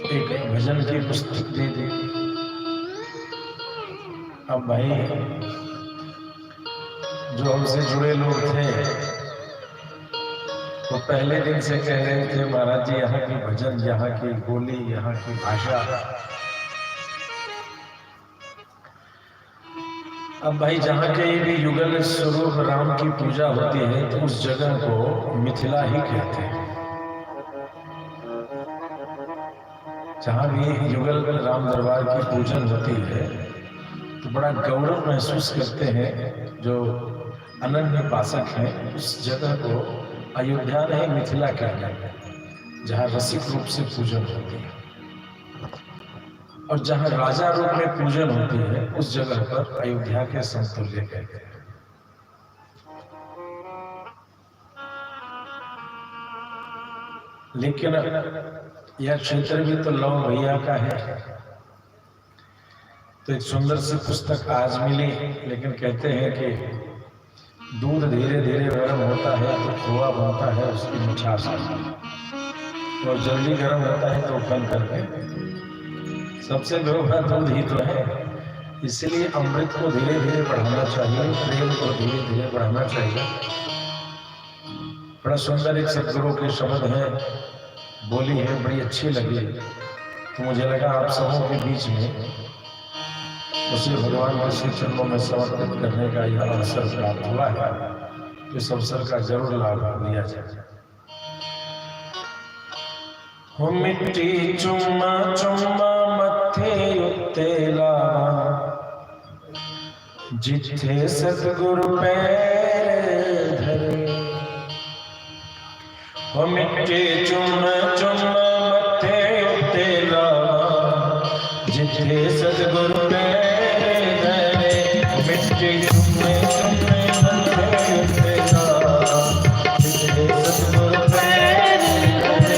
एक भजन की पुस्तक दे दी। अब भाई जो हमसे जुड़े लोग थे वो पहले दिन से कह रहे थे महाराज जी यहाँ की भजन, यहाँ की बोली, यहाँ की भाषा। अब भाई जहाँ कहीं भी युगल स्वरूप राम की पूजा होती है तो उस जगह को मिथिला ही कहते हैं। जहाँ भी युगल राम दरबार की पूजन होती है तो बड़ा गौरव महसूस करते हैं जो अनन्य पासक हैं। उस जगह को अयोध्या नहीं मिथिला कहते हैं, जहाँ रसिक रूप से पूजन होती है। और जहाँ राजा रूप में पूजन होती है उस जगह पर अयोध्या के समतुल्य कहते हैं। लेकिन यह क्षेत्र भी तो लव भैया का है। तो एक सुंदर सी पुस्तक आज मिली, लेकिन कहते हैं कि दूध धीरे धीरे गर्म होता है तो खोआ बनता है उसकी मिठास, और जल्दी गर्म होता है तो बन करके सबसे बेवफा दूध ही तो है। इसलिए अमृत को धीरे धीरे बढ़ाना चाहिए, प्रेम को धीरे धीरे बढ़ाना चाहिए। बड़ा सुंदर एक सदगुरु के शब्द है, बोली है, बड़ी अच्छी लगी। तो मुझे लगा आप सबों के बीच में उसे भगवान के श्री चरणों में समर्पित करने का यह अवसर प्राप्त हुआ है। इस अवसर का जरूर लाभ लिया जाए। हो मिट्टी चुम्मा चुम्मा मथे उत्ते लावा, जिथे सतगुरु पैर धरे। हो मिट्टी चुम्मा चुम्मा मथे उत्ते लावा, जिथे सतगुरु पैर धरे। मिट्टी चुम्मे चुम्मे मथे उत्ते लावा, जिथे सतगुरु पैर धरे।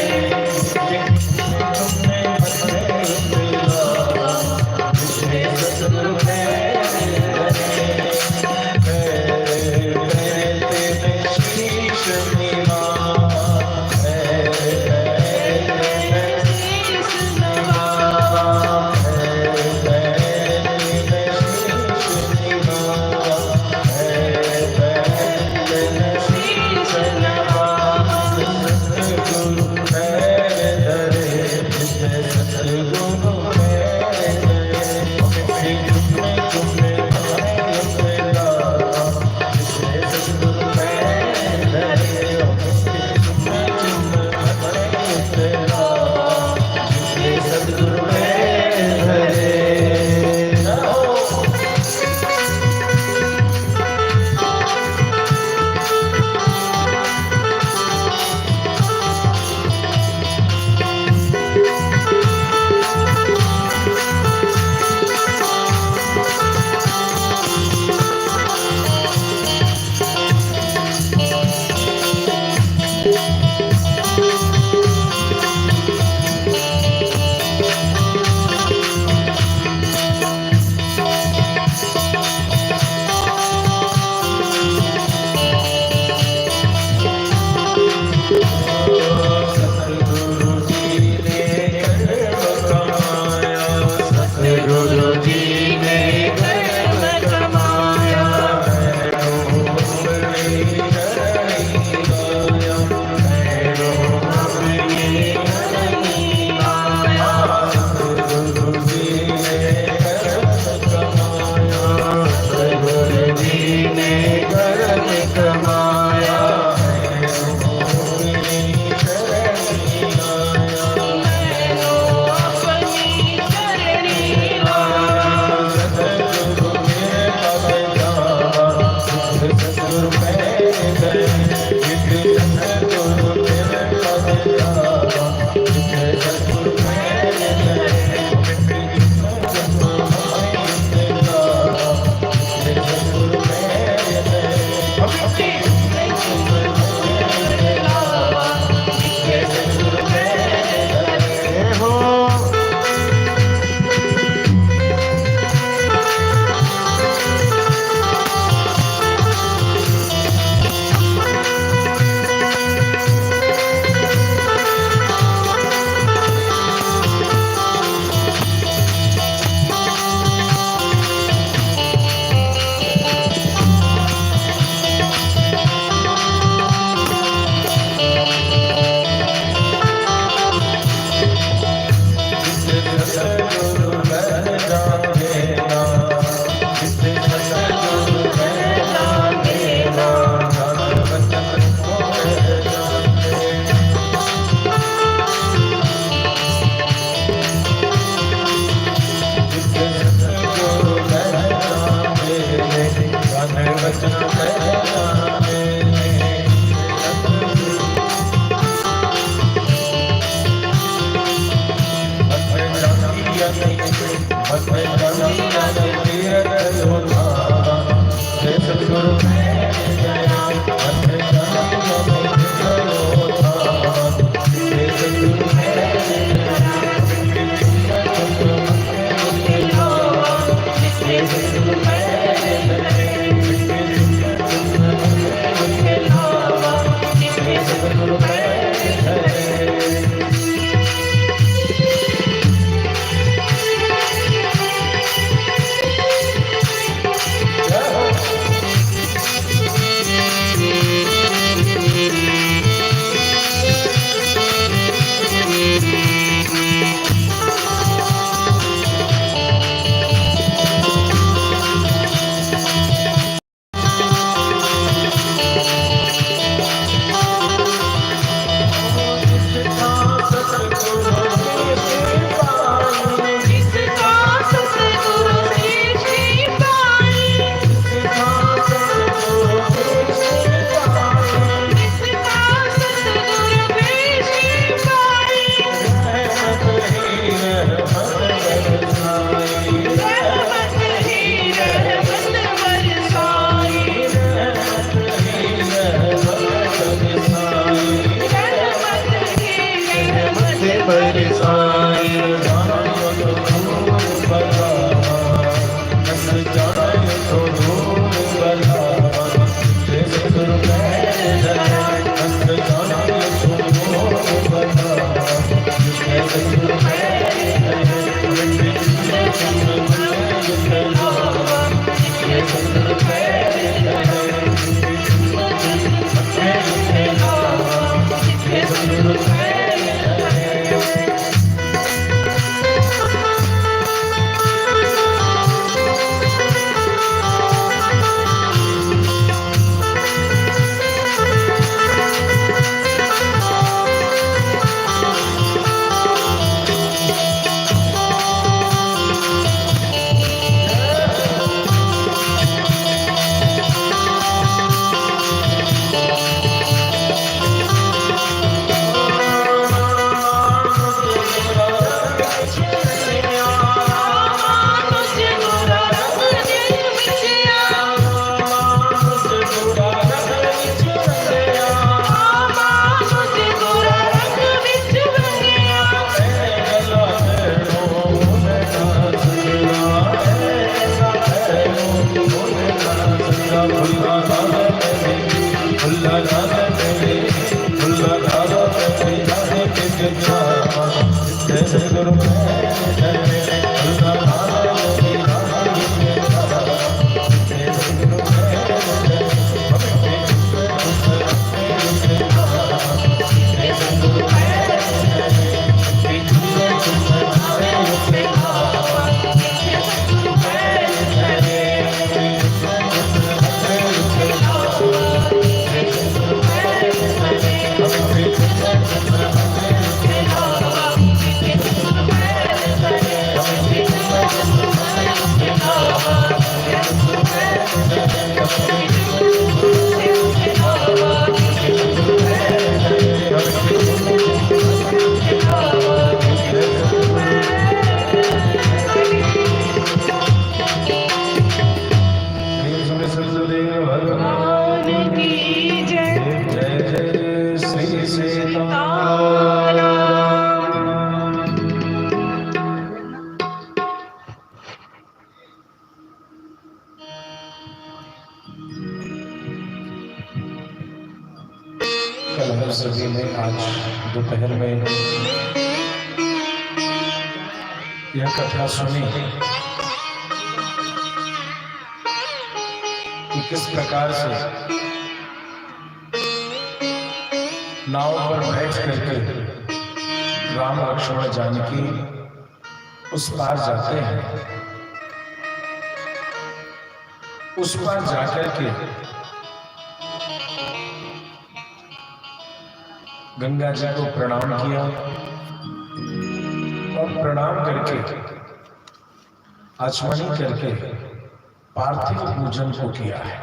कल हम सभी ने आज दोपहर में यह कथा सुनी कि किस प्रकार से नाव पर बैठ करके राम लक्ष्मण जानकी उस पार जाते हैं। उस पार जाकर के गंगा जी को प्रणाम किया और प्रणाम करके आचमनी करके पार्थिव पूजन को किया है।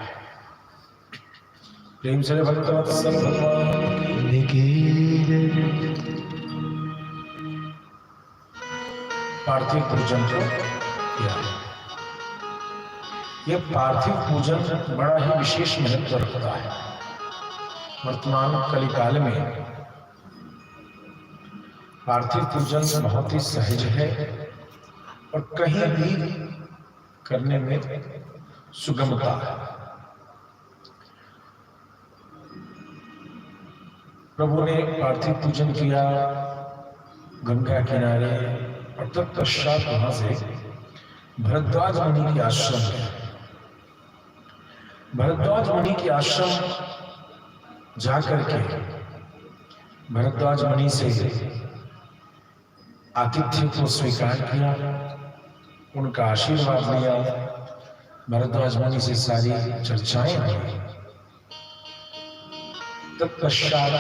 प्रेम से भक्तवत्सल भगवान की पार्थिव पूजन को किया। यह पार्थिव पूजन बड़ा ही विशेष महत्व रखता है। वर्तमान कलिकाल में पार्थिव पूजन बहुत ही सहज है और कहीं भी करने में सुगमता है। प्रभु ने पार्थिव पूजन किया गंगा किनारे और तत्पश्चात वहां से भरद्वाज मुनि के आश्रम गया। भरद्वाज मुनि के आश्रम जाकर के भरद्वाज मुनि से आतिथ्य को स्वीकार किया, उनका आशीर्वाद लिया। भरद्वाज मुनि से सारी चर्चाएं हुई। तत्पश्चात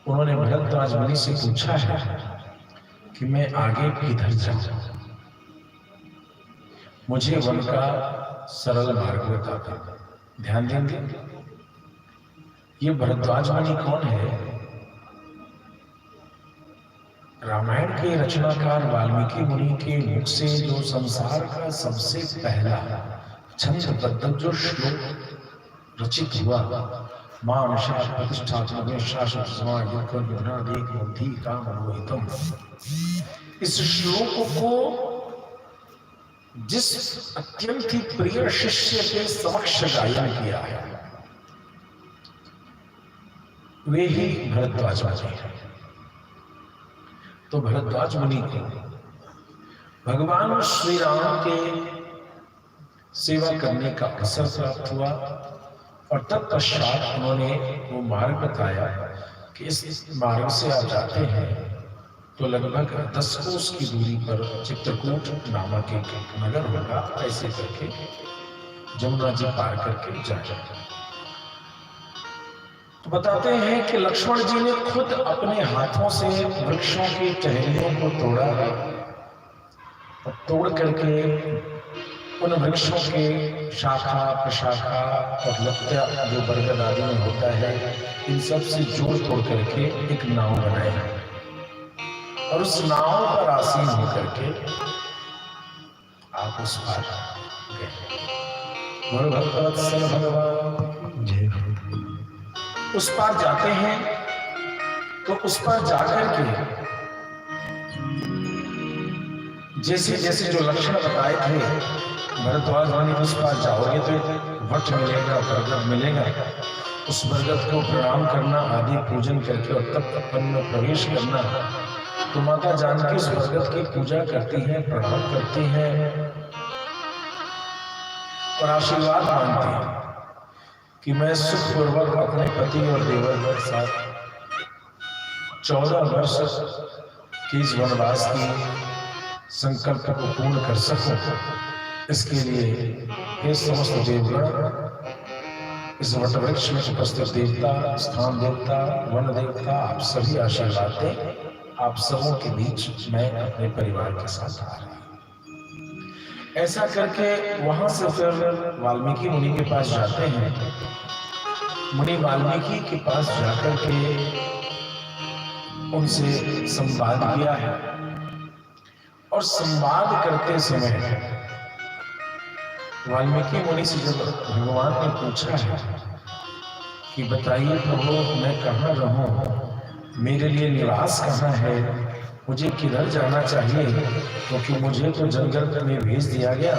उन्होंने भरद्वाज मुनि से पूछा है कि मैं आगे किधर जाऊं, मुझे वन का सरल मार्ग बता दो। ध्यान देंगे, ये भरद्वाज मुनि कौन है? रामायण के रचनाकार वाल्मीकि मुनि के मुख से जो संसार का सबसे पहला छंदबद्ध जो श्लोक रचित हुआ, मानशा प्रतिष्ठा शासक काम, इस श्लोक को जिस अत्यंत ही प्रिय शिष्य के समक्ष गायन किया है वे ही भरद्वाज मुनि है। तो भरद्वाज मुनि को भगवान श्री राम के सेवा करने का अवसर प्राप्त हुआ और तत्पश्चात उन्होंने वो मार्ग बताया कि इस मार्ग से आप जाते हैं तो लगभग 10 कोस की दूरी पर चित्रकूट नामक एक नगर होगा। ऐसे करके जमुना जी पार करके जाए। तो बताते हैं कि लक्ष्मण जी ने खुद अपने हाथों से वृक्षों की टहनियों को तोड़ा और तोड़ करके उन वृक्षों के शाखा प्रशाखा और लत्या जो बरगद आदि में होता है, इन सब से जोड़ तोड़ करके एक नाव बनाई और उस नाव पर आसीन होकर के आप उस पार गए। भगवत्सल भगवान जय हो। उस पार जाते हैं तो उस पर जाकर के जैसे जैसे जो लक्षण बताए थे, भरद्वाज मुनि उस पार जाओगे तो वट मिलेगा, बरगद मिलेगा। उस बरगद को प्रणाम करना, आदि पूजन करके और तब वन में प्रवेश करना। तो माता जानकी उस बरगद की पूजा करती हैं, प्रणाम करती हैं और आशीर्वाद मांगती हैं कि मैं सुखपूर्वक अपने पति और देवर के साथ 14 वर्ष की इस वनवास की संकल्प को पूर्ण कर सकूं। इसके लिए हे समस्त देवगण, इस वटवृक्ष में उपस्थित देवता, स्थान देवता, वन देवता, आप सभी आशीर्वाद दें। आप सबों के बीच मैं अपने परिवार के साथ आ रही हूं। ऐसा करके वहां से फिर वाल्मीकि मुनि के पास जाते हैं। मुनि वाल्मीकि के पास जाकर के उनसे संवाद किया है और संवाद करते समय वाल्मीकि मुनि से जब भगवान ने पूछा है कि बताइए प्रभु, मैं कहाँ रहूं, मेरे लिए निवास कहाँ है, मुझे किधर जाना चाहिए, क्योंकि मुझे तो जंगल में भेज दिया गया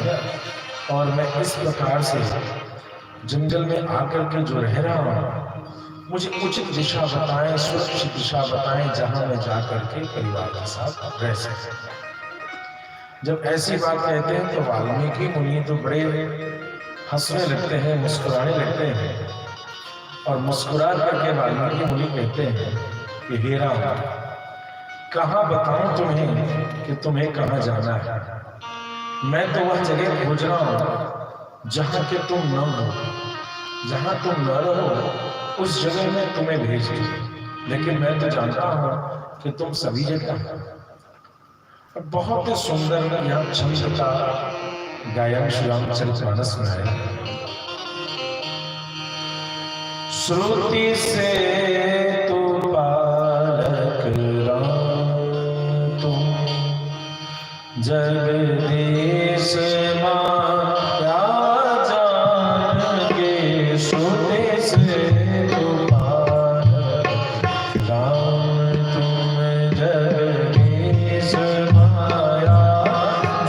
और मैं इस प्रकार से जंगल में आकर के जो रह रहा हूँ, मुझे उचित दिशा बताएं, सुरक्षित दिशा बताएं, जहां मैं जाकर के परिवार के साथ रह सकूं। जब ऐसी बात कहते हैं तो वाल्मीकि मुनि तो बड़े हंसने लगते हैं, मुस्कुराने लगते हैं और मुस्कुरा करके वाल्मीकि मुनि कहते हैं कि हे राम, कहाँ बताऊं तुम्हें कि तुम्हें कहाँ जाना है। मैं तो वह जगह खोज रहा हूं जहां के तुम न हो, जहां तुम न रहो उस जगह में तुम्हें भेज दूं, लेकिन मैं तो जानता हूं कि तुम सभी जगह हो। बहुत ही सुंदर यहाँ छंद का गायन श्री रामचरितमानस में है। श्रुति से तो पालक राम तुम जगदीश माया जान के श्रुति से तो पार राम तुम जगदीश माया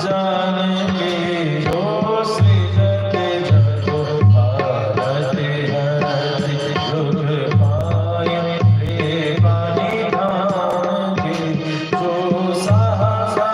जान के जो सृजत जगो पारते हरि जुग पाय प्रेमानि धाम के जो सहसा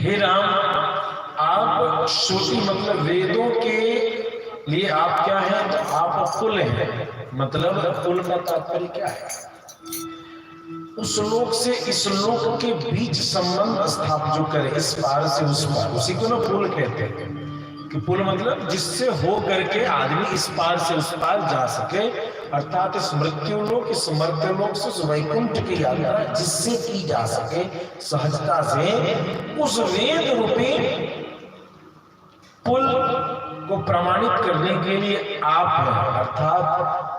हे राम, आप श्रुति मतलब वेदों के लिए आप क्या हैं? तो आप कुल हैं। मतलब कुल का तात्पर्य क्या है? उस लोक से इस लोक के बीच संबंध स्थापित जो करे, इस पार से उस पार, उसी को ना पुल कहते हैं। कि पुल मतलब जिससे हो करके आदमी इस पार से उस पार जा सके, अर्थात इस मृत्यु लोक, इस मर्त्य लोक से उस वैकुंठ की यात्रा जिससे की जा सके सहजता से, उस वेद रूपी पुल को प्रमाणित करने के लिए आप हैं। अर्थात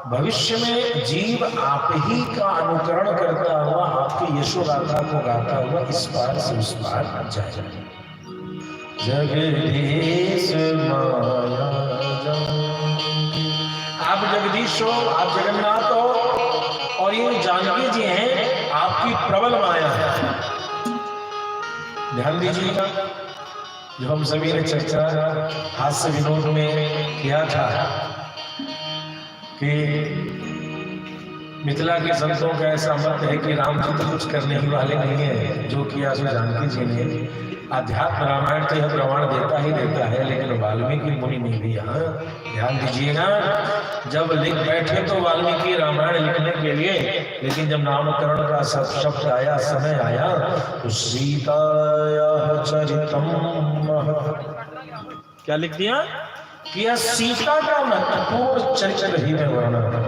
भविष्य में जीव आप ही का अनुकरण करता हुआ आपकी यशोगाथा को गाता हुआ इस पार से उस पार जाए। जगदीश माया आप जगदीश हो, आप जगन्नाथ हो, और ये जानकी जी हैं आपकी प्रबल माया है। ध्यान दीजिएगा, जो हम सभी ने चर्चा हास्य विनोद में किया था कि मिथिला के संतों का ऐसा मत है कि राम जी तो कुछ करने ही वाले नहीं है, जो किया सो जानकी जी ने। अध्यात्म रामायण तो यह प्रमाण देता ही देता है, लेकिन वाल्मीकि मुनि ने भी यहाँ ध्यान दीजिएगा, जब लिख बैठे तो वाल्मीकि रामायण लिखने के लिए, लेकिन जब नामकरण का शब्द आया, समय आया, तो सीताया चरितम क्या लिख दिया कि यह सीता का महत्वपूर्ण चरित्र ही में वर्णन है।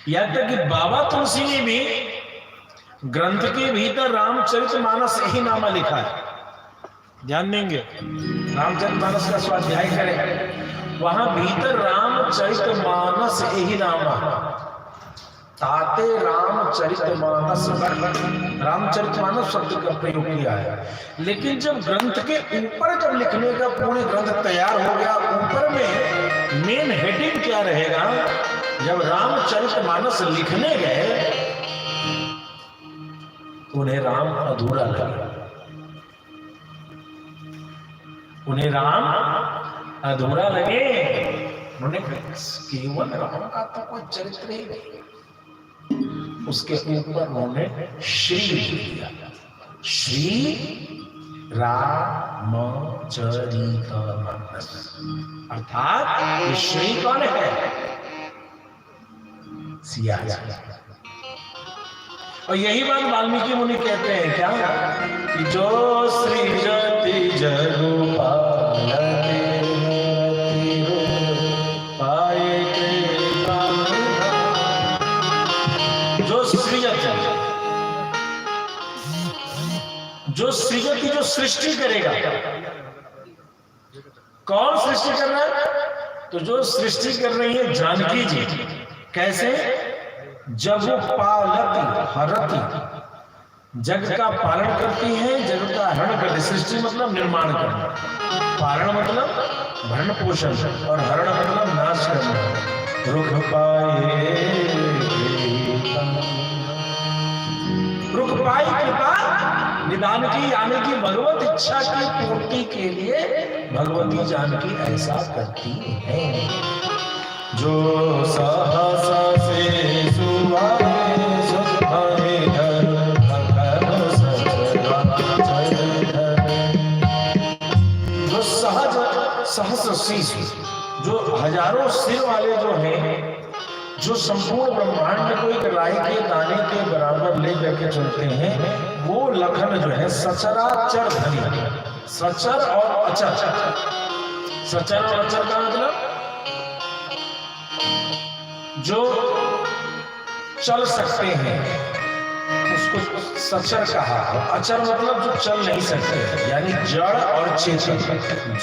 यहाँ तक कि बाबा तुलसी ने भी ग्रंथ के भीतर रामचरितमानस यही नामा लिखा है। ध्यान देंगे, रामचरितमानस का स्वाध्याय करें, वहां भीतर रामचरितमानस यही नामा, ताते रामचरितमानस, रामचरितमानस शब्द का प्रयोग किया है। लेकिन जब ग्रंथ के ऊपर जब लिखने का पूरे ग्रंथ तैयार हो गया, ऊपर में मेन हेडिंग क्या रहेगा? जब रामचरितमानस लिखने गए, उन्हें राम अधूरा लगा, उन्हें राम अधूरा लगे। उन्होंने केवल राम का तो कोई चरित्र ही नहीं, उसके ऊपर उन्होंने श्री लिख दिया, श्री रामचरितमानस। अर्थात ये श्री कौन है? सिया। और यही बात वाल्मीकि मुनि कहते हैं क्या कि जो सृजति जगु पालते पाए के जो सृजति, जो सृजति, जो सृष्टि करेगा। कौन सृष्टि कर रहा है? तो जो सृष्टि कर रही है जानकी जी। कैसे? जग पालती हरती, जग का पालन करती है, जग का हरण करती। सृष्टि मतलब निर्माण करना, पालन मतलब भरण पोषण, और हरण मतलब नाश करना। रुख पाए कृपा निदान की, यानी कि भगवत इच्छा की पूर्ति के लिए भगवती जानकी ऐसा करती है। जो सहसा से जो सहस्र शीश, जो हजारों सिर वाले जो हैं, जो संपूर्ण ब्रह्मांड को एक राई के दाने के बराबर ले लेकर के चलते हैं, वो लखन जो है सचराचर धनी, सचर और अचर, सचर और अचर का मतलब जो चल सकते हैं उसको सचर कहा, अचर मतलब जो चल नहीं सकते, यानी जड़ और चेतन,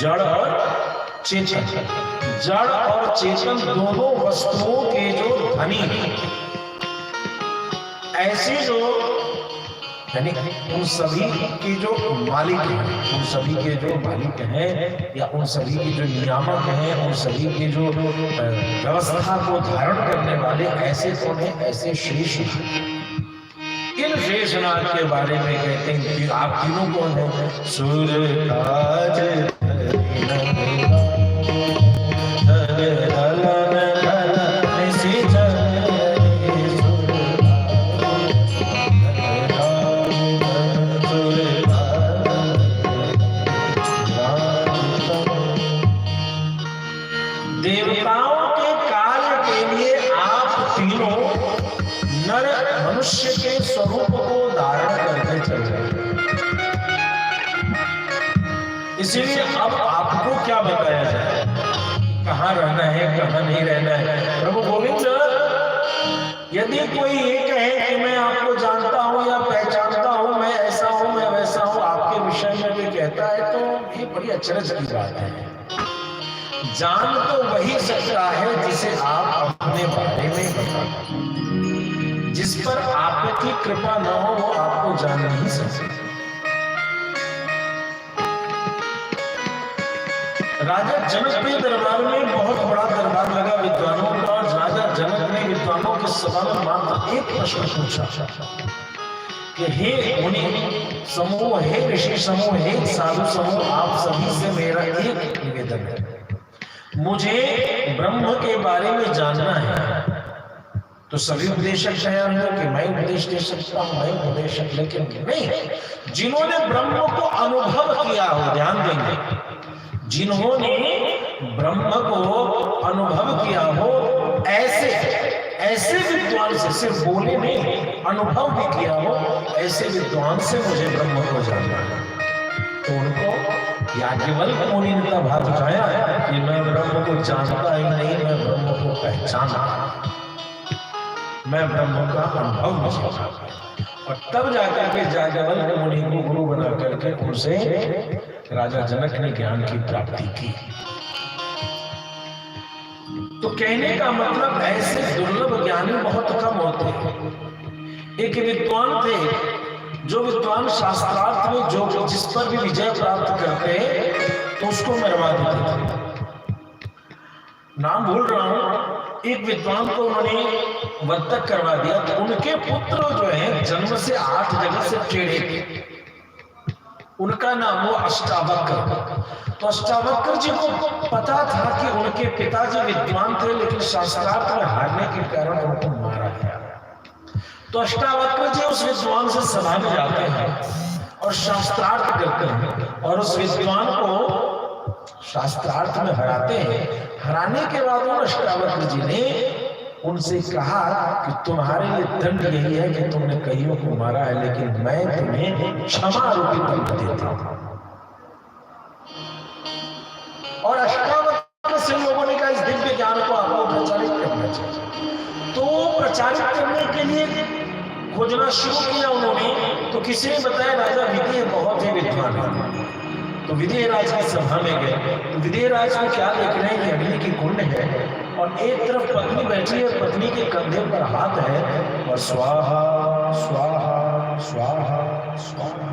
जड़ और चेतन, जड़ और चेतन दोनों वस्तुओं के जो धनी, ऐसे जो यानी उन सभी के जो मालिक हैं, उन सभी के जो मालिक हैं या उन सभी के जो नियामक हैं, उन सभी के जो व्यवस्था को धारण करने वाले ऐसे कौन है, ऐसे शेष। इन शेषनाग के बारे में कहते हैं कि आप तीनों कौन हैं? सूर्य काज देवताओं के कार्य के लिए आप तीनों नर मनुष्य के स्वरूप को धारण करके चल रहे। इसीलिए अब आपको क्या बताया जाए, कहाँ रहना है, कहाँ नहीं रहना है। प्रभु गोविंद, यदि कोई ये कहे कि मैं आपको जानता हूं या पहचानता हूं, मैं ऐसा हूं, मैं वैसा हूं, आपके विषय में भी कहता है, तो ये बड़ी अचरज की बात है। जान तो वही सकता है जिसे आप अपने बारे में बताते, जिस पर आपकी कृपा न हो वो आपको जान नहीं सकते। राजा जनक के दरबार में बहुत बड़ा दरबार लगा विद्वानों का, और राजा जनक ने विद्वानों के सभा में मात्र एक प्रश्न पूछा कि हे मुनि समूह, हे ऋषि समूह, हे साधु समूह, आप सभी से मेरा एक निवेदन है, मुझे ब्रह्म के बारे में जानना है। तो सभी उपदेशक तैयार हो कि मैं उपदेश दे सकता हूं, मैं उपदेशक, लेकिन नहीं, जिन्होंने ब्रह्म को अनुभव किया हो, ध्यान देंगे, जिन्होंने ब्रह्म को अनुभव किया हो, ऐसे ऐसे विद्वान से, सिर्फ बोले नहीं, अनुभव भी किया हो, ऐसे विद्वान से मुझे ब्रह्म को जानना है। तो उनको याज्ञवल्क्य मुनि ने तब हाथ उठाया कि मैं ब्रह्म को जानता ही नहीं, मैं ब्रह्म को पहचानता, मैं ब्रह्म का अनुभव नहीं करता। और तब जाकर के याज्ञवल्क्य मुनि को गुरु बना करके उनसे राजा जनक ने ज्ञान की प्राप्ति की। तो कहने का मतलब ऐसे दुर्लभ ज्ञानी बहुत कम होते हैं। एक विद्वान थे, जो विद्वान शास्त्रार्थ में जो जिस पर भी विजय प्राप्त करते तो उसको मरवा देते थे। नाम भूल रहा हूं, एक विद्वान को उन्होंने वध करवा दिया, तो उनके पुत्र जो है जन्म से 8 जगह से टेढ़े थे, उनका नाम वो अष्टावक्र। तो अष्टावक्र जी को पता था कि उनके पिताजी विद्वान थे, लेकिन शास्त्रार्थ में हारने के कारण उनको मारा गया। तो अष्टावक्र जी उस विद्वान से सभा में जाते हैं और शास्त्रार्थ करते हैं, और उस विद्वान को शास्त्रार्थ में हराते हैं। हराने के बाद उन अष्टावक्र जी ने उनसे कहा कि तुम्हारे लिए दंड यही है कि तुमने कईयों को मारा है, लेकिन मैं तुम्हें क्षमा रूपी दंड देता हूं। और अष्टावक्र से लोगों ने कहा इस दिव्य ज्ञान को आपको प्रचारित करना चाहिए। तो प्रचारित करने के लिए खोजना शुरू किया उन्होंने। तो किसी ने बताया राजा विदेह बहुत ही विद्वान है। तो विदेह राज की सभा में गए, तो विदेह राज को क्या देख रहे हैं कि अग्नि की कुंड है और एक तरफ पत्नी बैठी है, पत्नी के कंधे पर हाथ है और स्वाहा स्वाहा स्वाहा स्वाहा।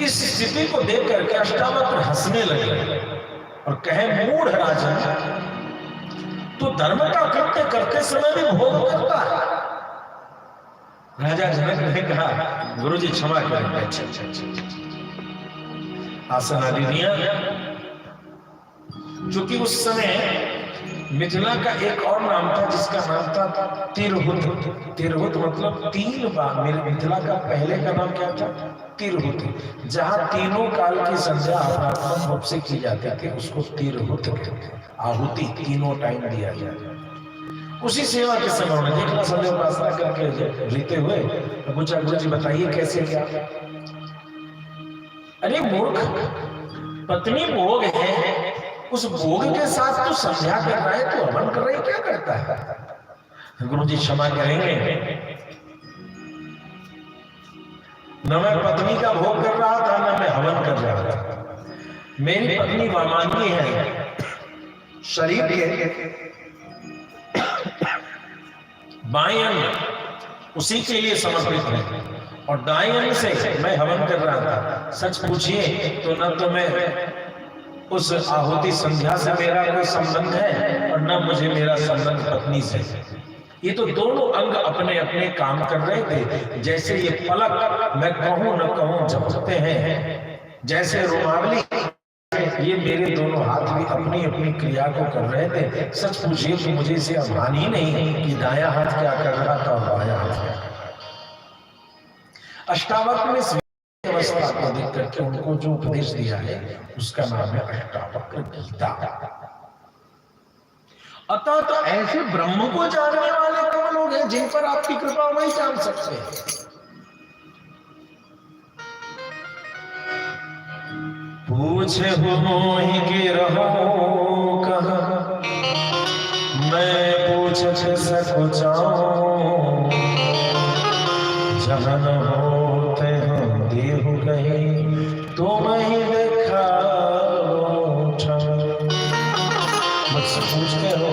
इस स्थिति को देख करके अष्टावक्र हंसने लगे और कहे मूढ़ राजन, तो धर्म का कृत्य करते समय भी भोग करता है। राजा जनक ने कहा गुरु जी क्षमा करें। अच्छा आसन आदि दिया। चूंकि उस समय मिथिला का एक और नाम था जिसका नाम था तिरहुत। तिरहुत मतलब 3 बार। मेरे मिथिला का पहले का नाम क्या था? तिरहुत। जहां तीनों काल की संध्या आध्यात्मिक रूप से की जाती थी उसको तिरहुत कहते हैं। आहुति तीनों टाइम दिया जाए। उसी सेवा के समय उन्हें देखना संध्या उपासना करके रीते हुए पूछा, गुरु जी बताइए कैसे क्या? अरे मूर्ख, पत्नी भोग है, उस भोग के साथ तो संध्या कर रहा है, तो हवन कर रहा है, क्या करता है? गुरु जी क्षमा करेंगे, न मैं पत्नी का भोग कर रहा था, न मैं हवन कर रहा था। मेरी पत्नी वामांगी है, शरीर के बाएं अंग उसी के लिए समर्पित है, और दाएं अंग से मैं हवन कर रहा था। सच पूछिए तो न तो मैं उस आहुति संध्या से मेरा कोई संबंध है, और न मुझे मेरा संबंध पत्नी से। ये तो दोनों अंग अपने अपने काम कर रहे थे। जैसे ये पलक मैं कहूं न कहूं झपकते हैं, जैसे रुमावली ये मेरे दोनों हाथ भी अपनी अपनी क्रिया को कर रहे थे। सच पूछिए तो मुझे इसे अभान ही नहीं कि दायां हाथ क्या कर रहा था और बायां हाथ क्या। अष्टावक्र में इस अवस्था को देख करके उनको जो उपदेश दिया है उसका नाम है अष्टावक्र गीता। अतः तो ऐसे ब्रह्म को जानने वाले कौन लोग हैं जिन पर आपकी कृपा वही जान सकते हैं। पूछे हो मोहि के रहो कहाँ, मैं पूछ सकूं जाऊं, जहाँ न होते हम देहु कहीं, तो मैं देखा मुझसे पूछते हो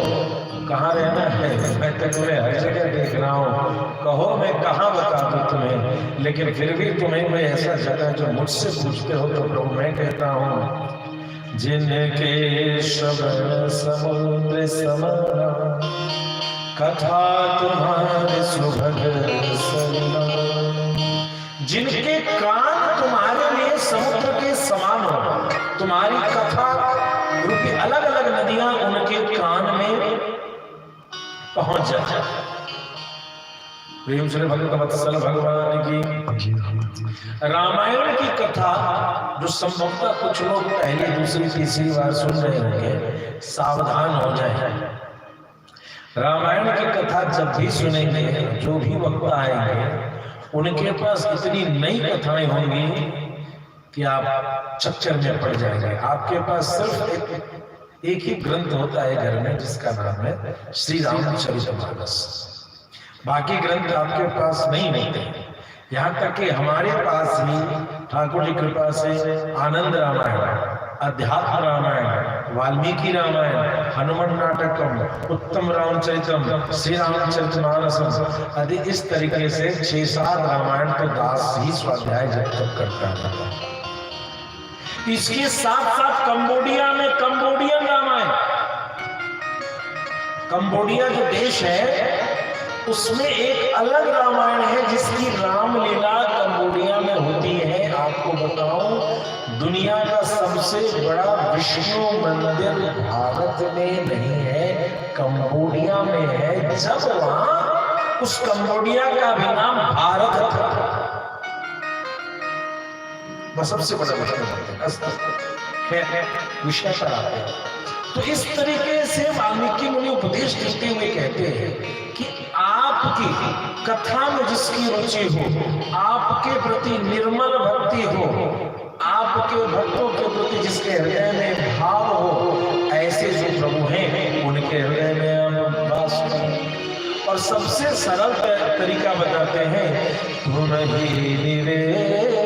कहाँ रहना है, मैं तो तुम्हें हर जगह देख रहा हूँ, कहो मैं कहाँ बता दूं तुम्हें, लेकिन फिर भी तुम्हें मैं ऐसा जगह जो मुझसे पूछते हो तो प्रभु मैं कहता हूँ, जिनके श्रवण समुद्र समान, कथा तुम्हारे सुभग सरिना। जिनके कान तुम्हारे लिए समुद्र के समान हो, तुम्हारी कथा रूपी अलग अलग नदियां उनके कान में पहुंच जाए। प्रेम से भगवत्सल भगवान की रामायण की कथा जो संभवतः कुछ लोग पहली दूसरी तीसरी बार सुन रहे होंगे, सावधान हो जाए। रामायण की कथा जब भी सुनेंगे, जो भी वक्ता आएंगे उनके पास इतनी नई कथाएं होंगी कि आप चक्कर में पड़ जाएंगे। आपके पास सिर्फ एक ही ग्रंथ होता है घर में जिसका नाम है श्री रामचरितमानस। बाकी ग्रंथ आपके पास नहीं होते। यहाँ तक कि हमारे पास ही ठाकुर जी कृपा से आनंद रामायण, अध्यात्म रामायण, वाल्मीकि रामायण, हनुमान नाटकम, उत्तम रामचरितम, श्री रामचरितमानसम आदि इस तरीके से 6-7 रामायण तो दास ही स्वाध्याय जब तक करता था। इसके साथ साथ कंबोडिया में कंबोडियन रामायण, कंबोडिया जो देश है उसमें एक अलग रामायण है जिसकी रामलीला कंबोडिया में होती है। आपको बताऊं, दुनिया का सबसे बड़ा विष्णु मंदिर भारत में नहीं है, कंबोडिया में है। जब वहां उस कंबोडिया का भी नाम भारत था, वह सबसे बड़ा विषय पर आते हैं। तो इस तरीके से वाल्मीकि मुनि उपदेश देते हुए कहते हैं कि आपकी कथा में जिसकी रुचि हो, आपके प्रति निर्मल भक्ति हो, आपके भक्तों के प्रति जिसके हृदय में भाव हो, ऐसे जो प्रभु हैं उनके हृदय में हम वास करें। और सबसे सरल तरीका बताते हैं, तुम ही निवेदित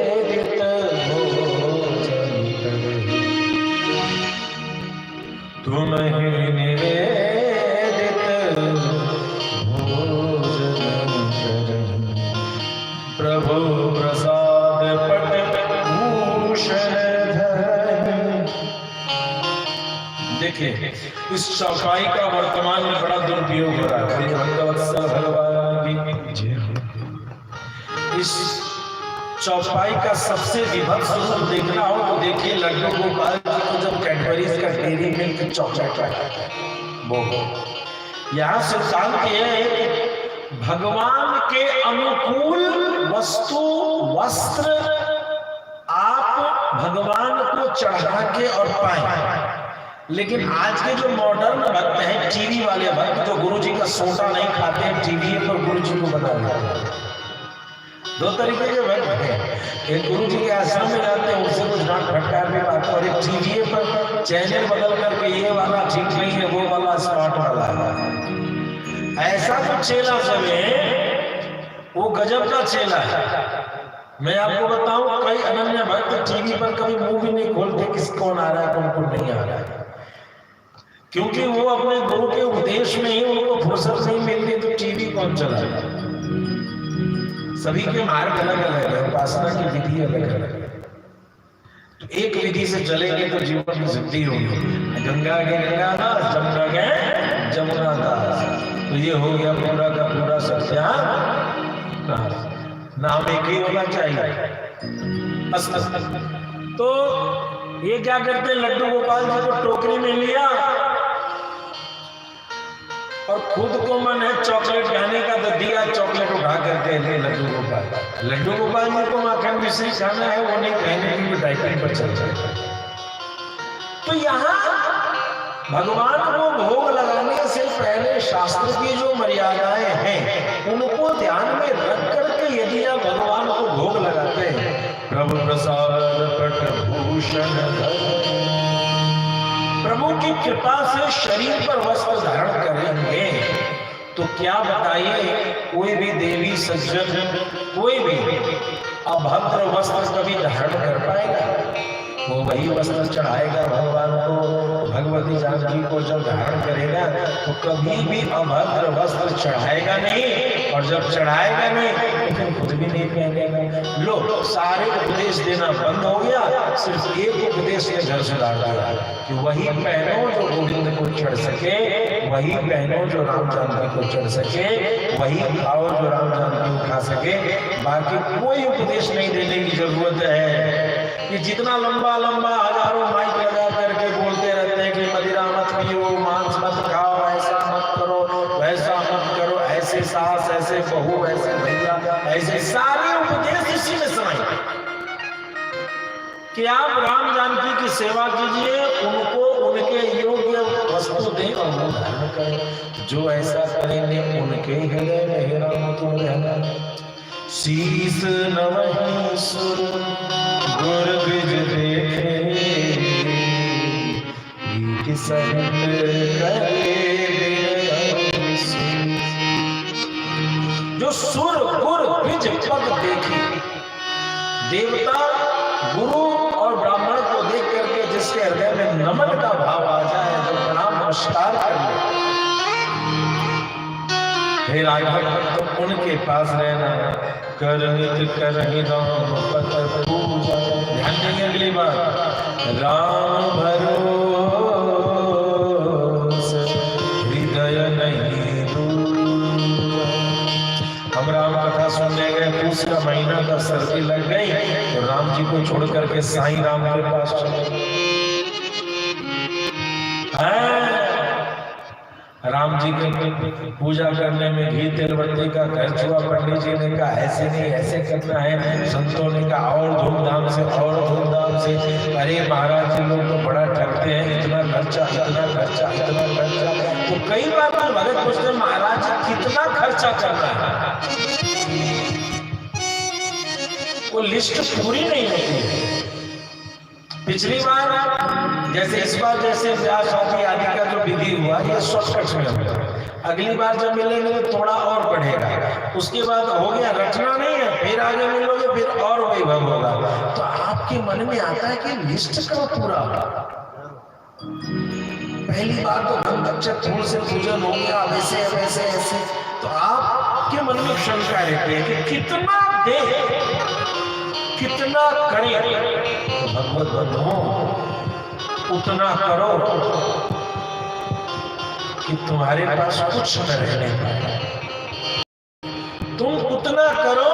तुम ही निवेदित भोजन करें, प्रभु प्रसाद पट भूषण धरें। देखिए इस चौपाई का वर्तमान में बड़ा दुरुपयोग हो रहा है। भगवत्सल भगवान की इस चौपाई का सबसे विभत्स रूप देखना हो तो देखिए लड्डू गोपाल जी को जब कैडबरीज का डेयरी मिल्क चॉकलेट वो यहाँ सिद्धांत यह है कि भगवान के अनुकूल वस्तु वस्त्र आप भगवान को चढ़ा के और पाएं। लेकिन आज के जो मॉडर्न भक्त हैं, टीवी वाले भक्त, जो गुरु जी का सोटा नहीं खाते हैं, टीवी पर गुरु जी को बना देते हैं। दो तरीके के भक्त हैं, एक गुरु जी के आश्रम में जाते हैं, उनसे कुछ डांट फटकार भी पाते, और एक टीवी पर चैनल बदल करके ये वाला ठीक नहीं है, वो वाला स्मार्ट वाला है। ऐसा जो चेला सब है वो गजब का चेला है। मैं आपको बताऊं, कई अनन्य भक्त टीवी पर कभी मुंह भी नहीं खोलते किस कौन आ रहा है कौन नहीं आ रहा है, क्योंकि वो अपने गुरु के उपदेश में ही उनको फुर्सत नहीं मिलती, तो टीवी कौन चलाएगा। सभी के मार्ग अलग अलग है, उपासना की विधि अलग अलग है। तो एक विधि से चलेंगे तो जीवन में सिद्धि होगी। गंगा के गंगादास, जमुना के जमुना दास, तो ये हो गया पूरा का पूरा सत्यानाश। नाम एक ही होना चाहिए। तो ये क्या करते, लड्डू गोपाल जी को टोकरी में लिया और खुद को मन है चॉकलेट खाने का, तो दिया चॉकलेट उठा करके लड्डू गोपाल। लड्डू गोपाल जी को माखन मिश्री खाना है, वो नहीं कहने की डाइटिंग पर चल जाए। तो यहाँ भगवान को भोग लगाने से पहले शास्त्र की जो मर्यादाएं हैं उनको ध्यान में रख करके यदि आप भगवान को भोग लगाते हैं, प्रभु प्रसाद पटभूषण, प्रभु की कृपा से शरीर पर वस्त्र धारण करेंगे, तो क्या बताइए, कोई भी देवी सज्जन कोई भी अभद्र वस्त्र कभी धारण कर पाएगा? वो वही वस्त्र चढ़ाएगा भगवान को। भगवती जानकी को जब धारण करेगा तो कभी भी अभद्र वस्त्र चढ़ाएगा नहीं, और जब चढ़ाएगा नहीं तो फिर खुद भी नहीं पहनेगा। लो, सारे उपदेश देना बंद हो गया, सिर्फ एक उपदेश ने घर से डाल दिया कि वही पहनो जो गोविंद को चढ़ सके, वही पहनो जो राम जानकी को चढ़ सके, वही खाओ जो राम जानकी को खा सके। बाकी कोई उपदेश नहीं देने की जरूरत है कि जितना लंबा लंबा हजारों माइक लगा करके बोलते रहते हैं कि मदिरा मत पियो, मांस मत खाओ, ऐसा मत करो, वैसा मत करो, ऐसे सास, ऐसे बहू, ऐसे भैया, ऐसे सारे उपदेश इसी में समाये कि आप राम जानकी की सेवा कीजिए, उनको उनके योग्य वस्तु दें और वो धारण करें। जो ऐसा करेंगे उनके हृदय में हे राम तुम रहना। शीस नवहि सुर गुर द्विज देखे, सहित जो सुर गुर द्विज पद देखी, देवता गुरु और ब्राह्मण को देख करके जिसके हृदय में नमन का भाव आ जाए, जो प्रणाम नमस्कार कर ले, हे राघव तो उनके पास रहना। कर नित करहि राम पद पूजा। ध्यान देंगे अगली बार, राम भरोस हृदय नहीं दूजा। हम राम कथा सुनने गए, पूस का महीना का सर्दी लग गई तो राम जी को छोड़ करके साईं राम के पास चले। राम जी के पूजा करने में घी तेलबत्ती का खर्च हुआ। पंडित जी ने कहा ऐसे नहीं, ऐसे करना है। संतों ने कहा और धूमधाम से, और धूमधाम से। अरे महाराज जी लोग तो बड़ा ठगते हैं, इतना खर्चा, इतना खर्चा, इतना खर्चा। तो कई बार तो भगत पूछते महाराज जी कितना खर्चा करना है, वो लिस्ट पूरी नहीं होती है। पिछली बार जैसे इस बार जैसे ब्याह शादी आदि का जो विधि हुआ ये शॉर्टकट में हुआ। अगली बार जब मिलेंगे तो थोड़ा और बढ़ेगा, उसके बाद हो गया रटना नहीं है, फिर आगे मिलोगे फिर और वैभव होगा। तो आपके मन में आता है कि लिस्ट कब पूरा होगा। पहली बार तो गंधक्षत फूल से पूजन हो गया, वैसे वैसे ऐसे, तो आपके मन में शंका रहती है कि कितना दे, कितना करें। तो भगवत बंधुओं उतना करो कि तुम्हारे पास कुछ न रहने पाए। तुम उतना करो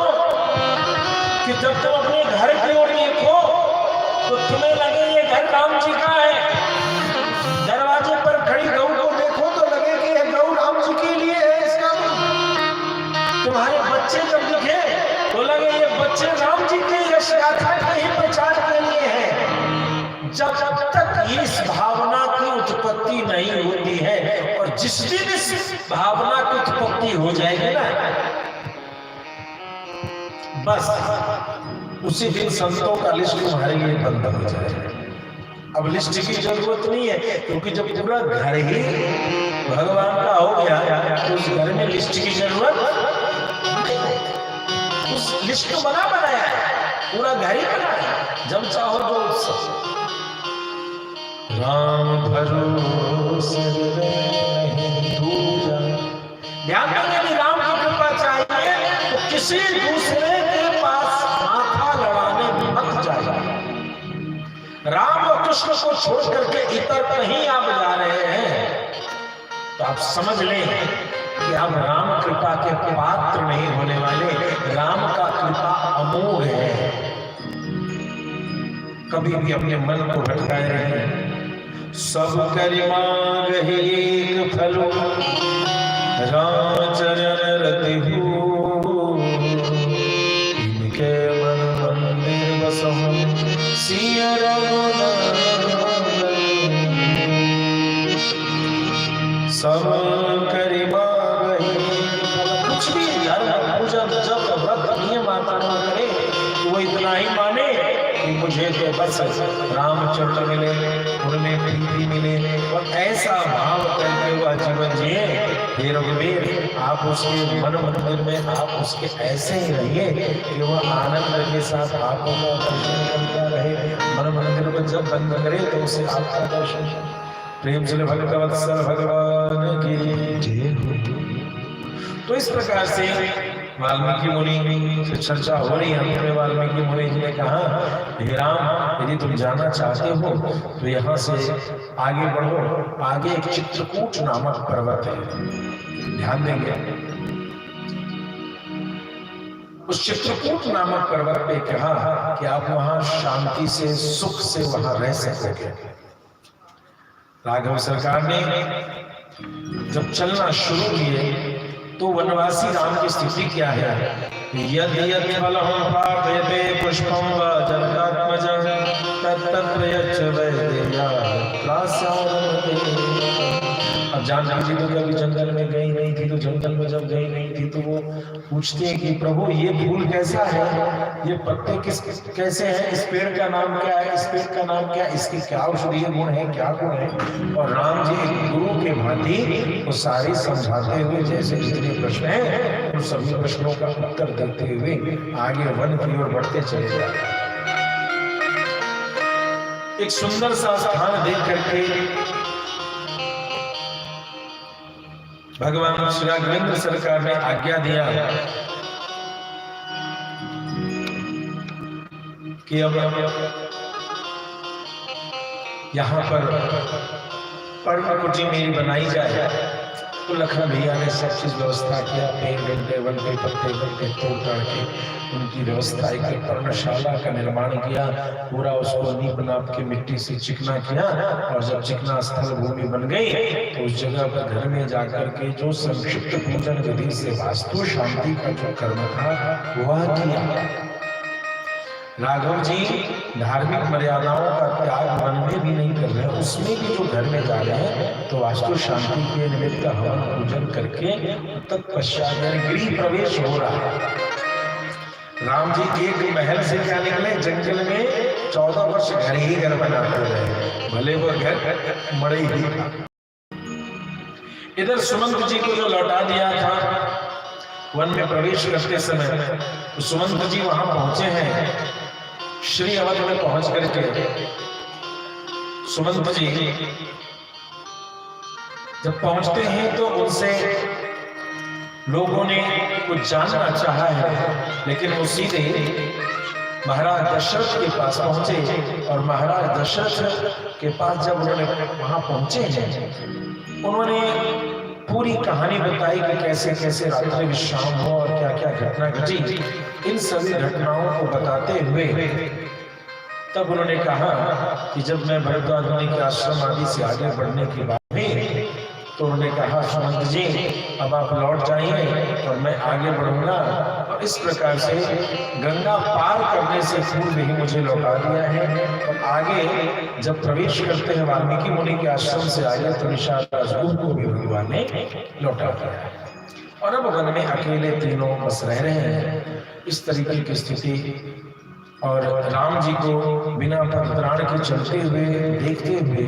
कि जब तुम अपने घर की ओर देखो तो तुम्हें लगे ये घर राम जी का है। दरवाजे पर खड़ी गौ को देखो तो लगे कि यह गौ राम जी के लिए है। इसका तुम्हारे बच्चे जब दिखे तो लगे ये बच्चे राम जी के यश गाथा के ही प्रचार के लिए है। जब तक इस भावना की उत्पत्ति नहीं होती है, और जिस दिन इस भावना की उत्पत्ति हो जाएगी ना, बस उसी दिन संतों का लिस्ट तुम्हारे लिए बंद हो जाएगा। अब लिस्ट की जरूरत नहीं है, क्योंकि जब पूरा घर ही भगवान का हो गया तो उस घर में लिस्ट की जरूरत नहीं। उस लिस्ट को बनाया है, पूरा घर ही बना है, जब चाहो तो उत्सव। राम भरोसे नहीं दूजा। ध्यान देंगे, राम की कृपा चाहिए तो किसी दूसरे के पास माथा लड़ाने मत जाइए। राम और कृष्ण को छोड़ करके इतर कहीं आप जा रहे हैं तो आप समझ लें कि आप राम कृपा के पात्र नहीं होने वाले। राम का कृपा अमोघ है, कभी भी अपने मन को भटकाए नहीं। सब कर मांग एक फलो, राम चरण रति हो, इनके मन मंदिर बसहु सिय रघुनाथ। सब करि मांगहि, कुछ भी धर्म पूजन जब व्रत नियम आचरण करे तो वो इतना ही माने कि मुझे तो बस रामचरण मिले, उनमें प्रीति मिले, और ऐसा भाव करके वह जीवन जिए। हे रघुवीर, आप उसके मन मंदिर में आप उसके ऐसे ही रहिए कि वह आनंद के साथ आपको दर्शन करता रहे। मन मंदिर में जब बंद करे तो उसे आपका दर्शन। प्रेम से भगवत्सल भगवान की जय हो। तो इस प्रकार से वाल्मीकि मुनि से चर्चा हो रही है। वाल्मीकि मुनि जी ने कहा, हे राम, यदि तुम जाना चाहते हो तो यहाँ से आगे बढ़ो। आगे एक चित्रकूट नामक पर्वत है, ध्यान देंगे। उस चित्रकूट नामक पर्वत पे कहा कि आप वहां शांति से सुख से वहां रह सकोगे। राघव सरकार ने जब चलना शुरू किए तो वनवासी राम की स्थिति क्या है? यद यद फलहं प्राप्यते पुष्पं वा जनकात्मजं तत्तत्र यच्च वैदेह्या प्रासादं। अब जानकी जी तो कभी जंगल में गई नहीं थी, तो जंगल में जब गई नहीं थी तो वो पूछती है कि प्रभु ये फूल कैसा है, ये पत्ते कैसे हैं, इस पेड़ का नाम क्या है, इस पेड़ का नाम क्या है, इसके क्या औषधीय गुण है, क्या गुण है। और राम जी एक गुरु के भांति वो सारे समझाते हुए, जैसे जितने प्रश्न हैं उन सभी प्रश्नों का उत्तर देते हुए आगे वन की ओर बढ़ते चले जाते। एक सुंदर सा स्थान देख करके भगवान श्री राघवेंद्र सरकार ने आज्ञा दिया कि अब यहाँ पर पर्णकुटी मेरी बनाई जाए। तो लखन भैया ने सब चीज व्यवस्था किया, पेड़ टेबल के पत्ते तोड़ के उनकी व्यवस्था, एक पर्णशाला का निर्माण किया। पूरा उसको नीप नाप के मिट्टी से चिकना किया, और जब चिकना स्थल भूमि बन गई तो उस जगह पर घर में जाकर के जो संक्षिप्त पूजन विधि से वास्तु शांति का जो कर्म था वह किया। राघव जी धार्मिक मर्यादाओं का त्याग मन में भी नहीं कर रहे, उसमें भी जो घर में जा रहे हैं तो वास्तु शांति के निमित्त हवन पूजन करके तत्पश्चात गृह प्रवेश हो रहा है। राम जी एक महल से क्या निकले, जंगल में 14 वर्ष घर ही घर बनाते रहे, भले वो घर मड़ई ही था। इधर सुमंत जी को जो लौटा दिया था वन में प्रवेश करते समय, तो सुमंत जी वहां पहुंचे हैं। श्री अवध में पहुंच करके सुमंत जी जब पहुंचते हैं तो उनसे लोगों ने कुछ जानना चाहा है, लेकिन वो सीधे महाराज दशरथ के पास पहुंचे। और महाराज दशरथ के पास जब उन्होंने वहां पहुंचे हैं, उन्होंने पूरी कहानी बताई कि कैसे कैसे रात्रि विश्राम हो और क्या क्या घटना घटी। इन सभी घटनाओं को बताते हुए तब उन्होंने कहा कि जब मैं भरद्वाज मुनि के आश्रम आदि से आगे बढ़ने की बात हुई तो उन्होंने कहा सुमंत जी अब आप लौट जाइए और मैं आगे बढ़ूंगा। और इस प्रकार से गंगा पार करने से पूर्व ही मुझे लौटा दिया है। और आगे जब प्रवेश करते हैं वाल्मीकि मुनि के आश्रम से आगे तो निषाद राजगुरु को भी भगवान ने लौटा दिया है। और अब वन में अकेले तीनों बस रह रहे हैं, इस तरीके की स्थिति। और राम जी को बिना पदत्राण के चलते हुए देखते हुए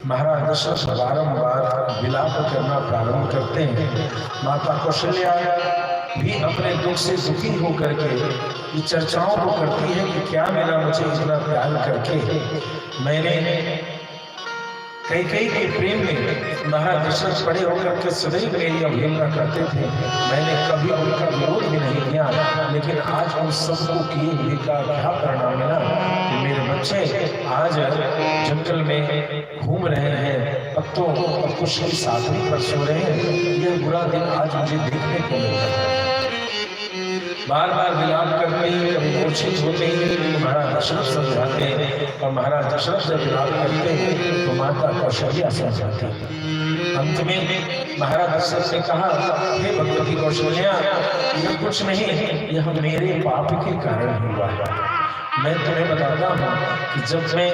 महाराज दशरथ बारंबार विलाप करना प्रारंभ करते हैं। माता कौशल्या भी अपने दुख से दुखी होकर के ये चर्चाओं को करती है कि क्या मिला मुझे इतना प्यार करके। मैंने कैकेयी के प्रेम में महाराज दशरथ बड़े होकर के सदैव मेरी अवहेलना करते थे, मैंने कभी उनका विरोध भी नहीं किया। लेकिन आज उन सबको किए हुए का क्या परिणाम मिला कि मेरे बच्चे आज जंगल में घूम रहे हैं, पत्तों और कुछ की साथी पर सो रहे हैं। यह बुरा दिन आज मुझे देखने को मिल रहा है। बार बार विलाप करते ही कभी मूर्छित होते ही महाराज दशरथ समझाते हैं। और महाराज दशरथ जब विलाप करते हैं तो माता कौशल्या समझाती है। अंत में महाराज दशरथ ने कहा हे भगवती कौशल्या यह कुछ नहीं, यह मेरे पाप के कारण हुआ है। मैं तुम्हें बताता हूँ कि जब मैं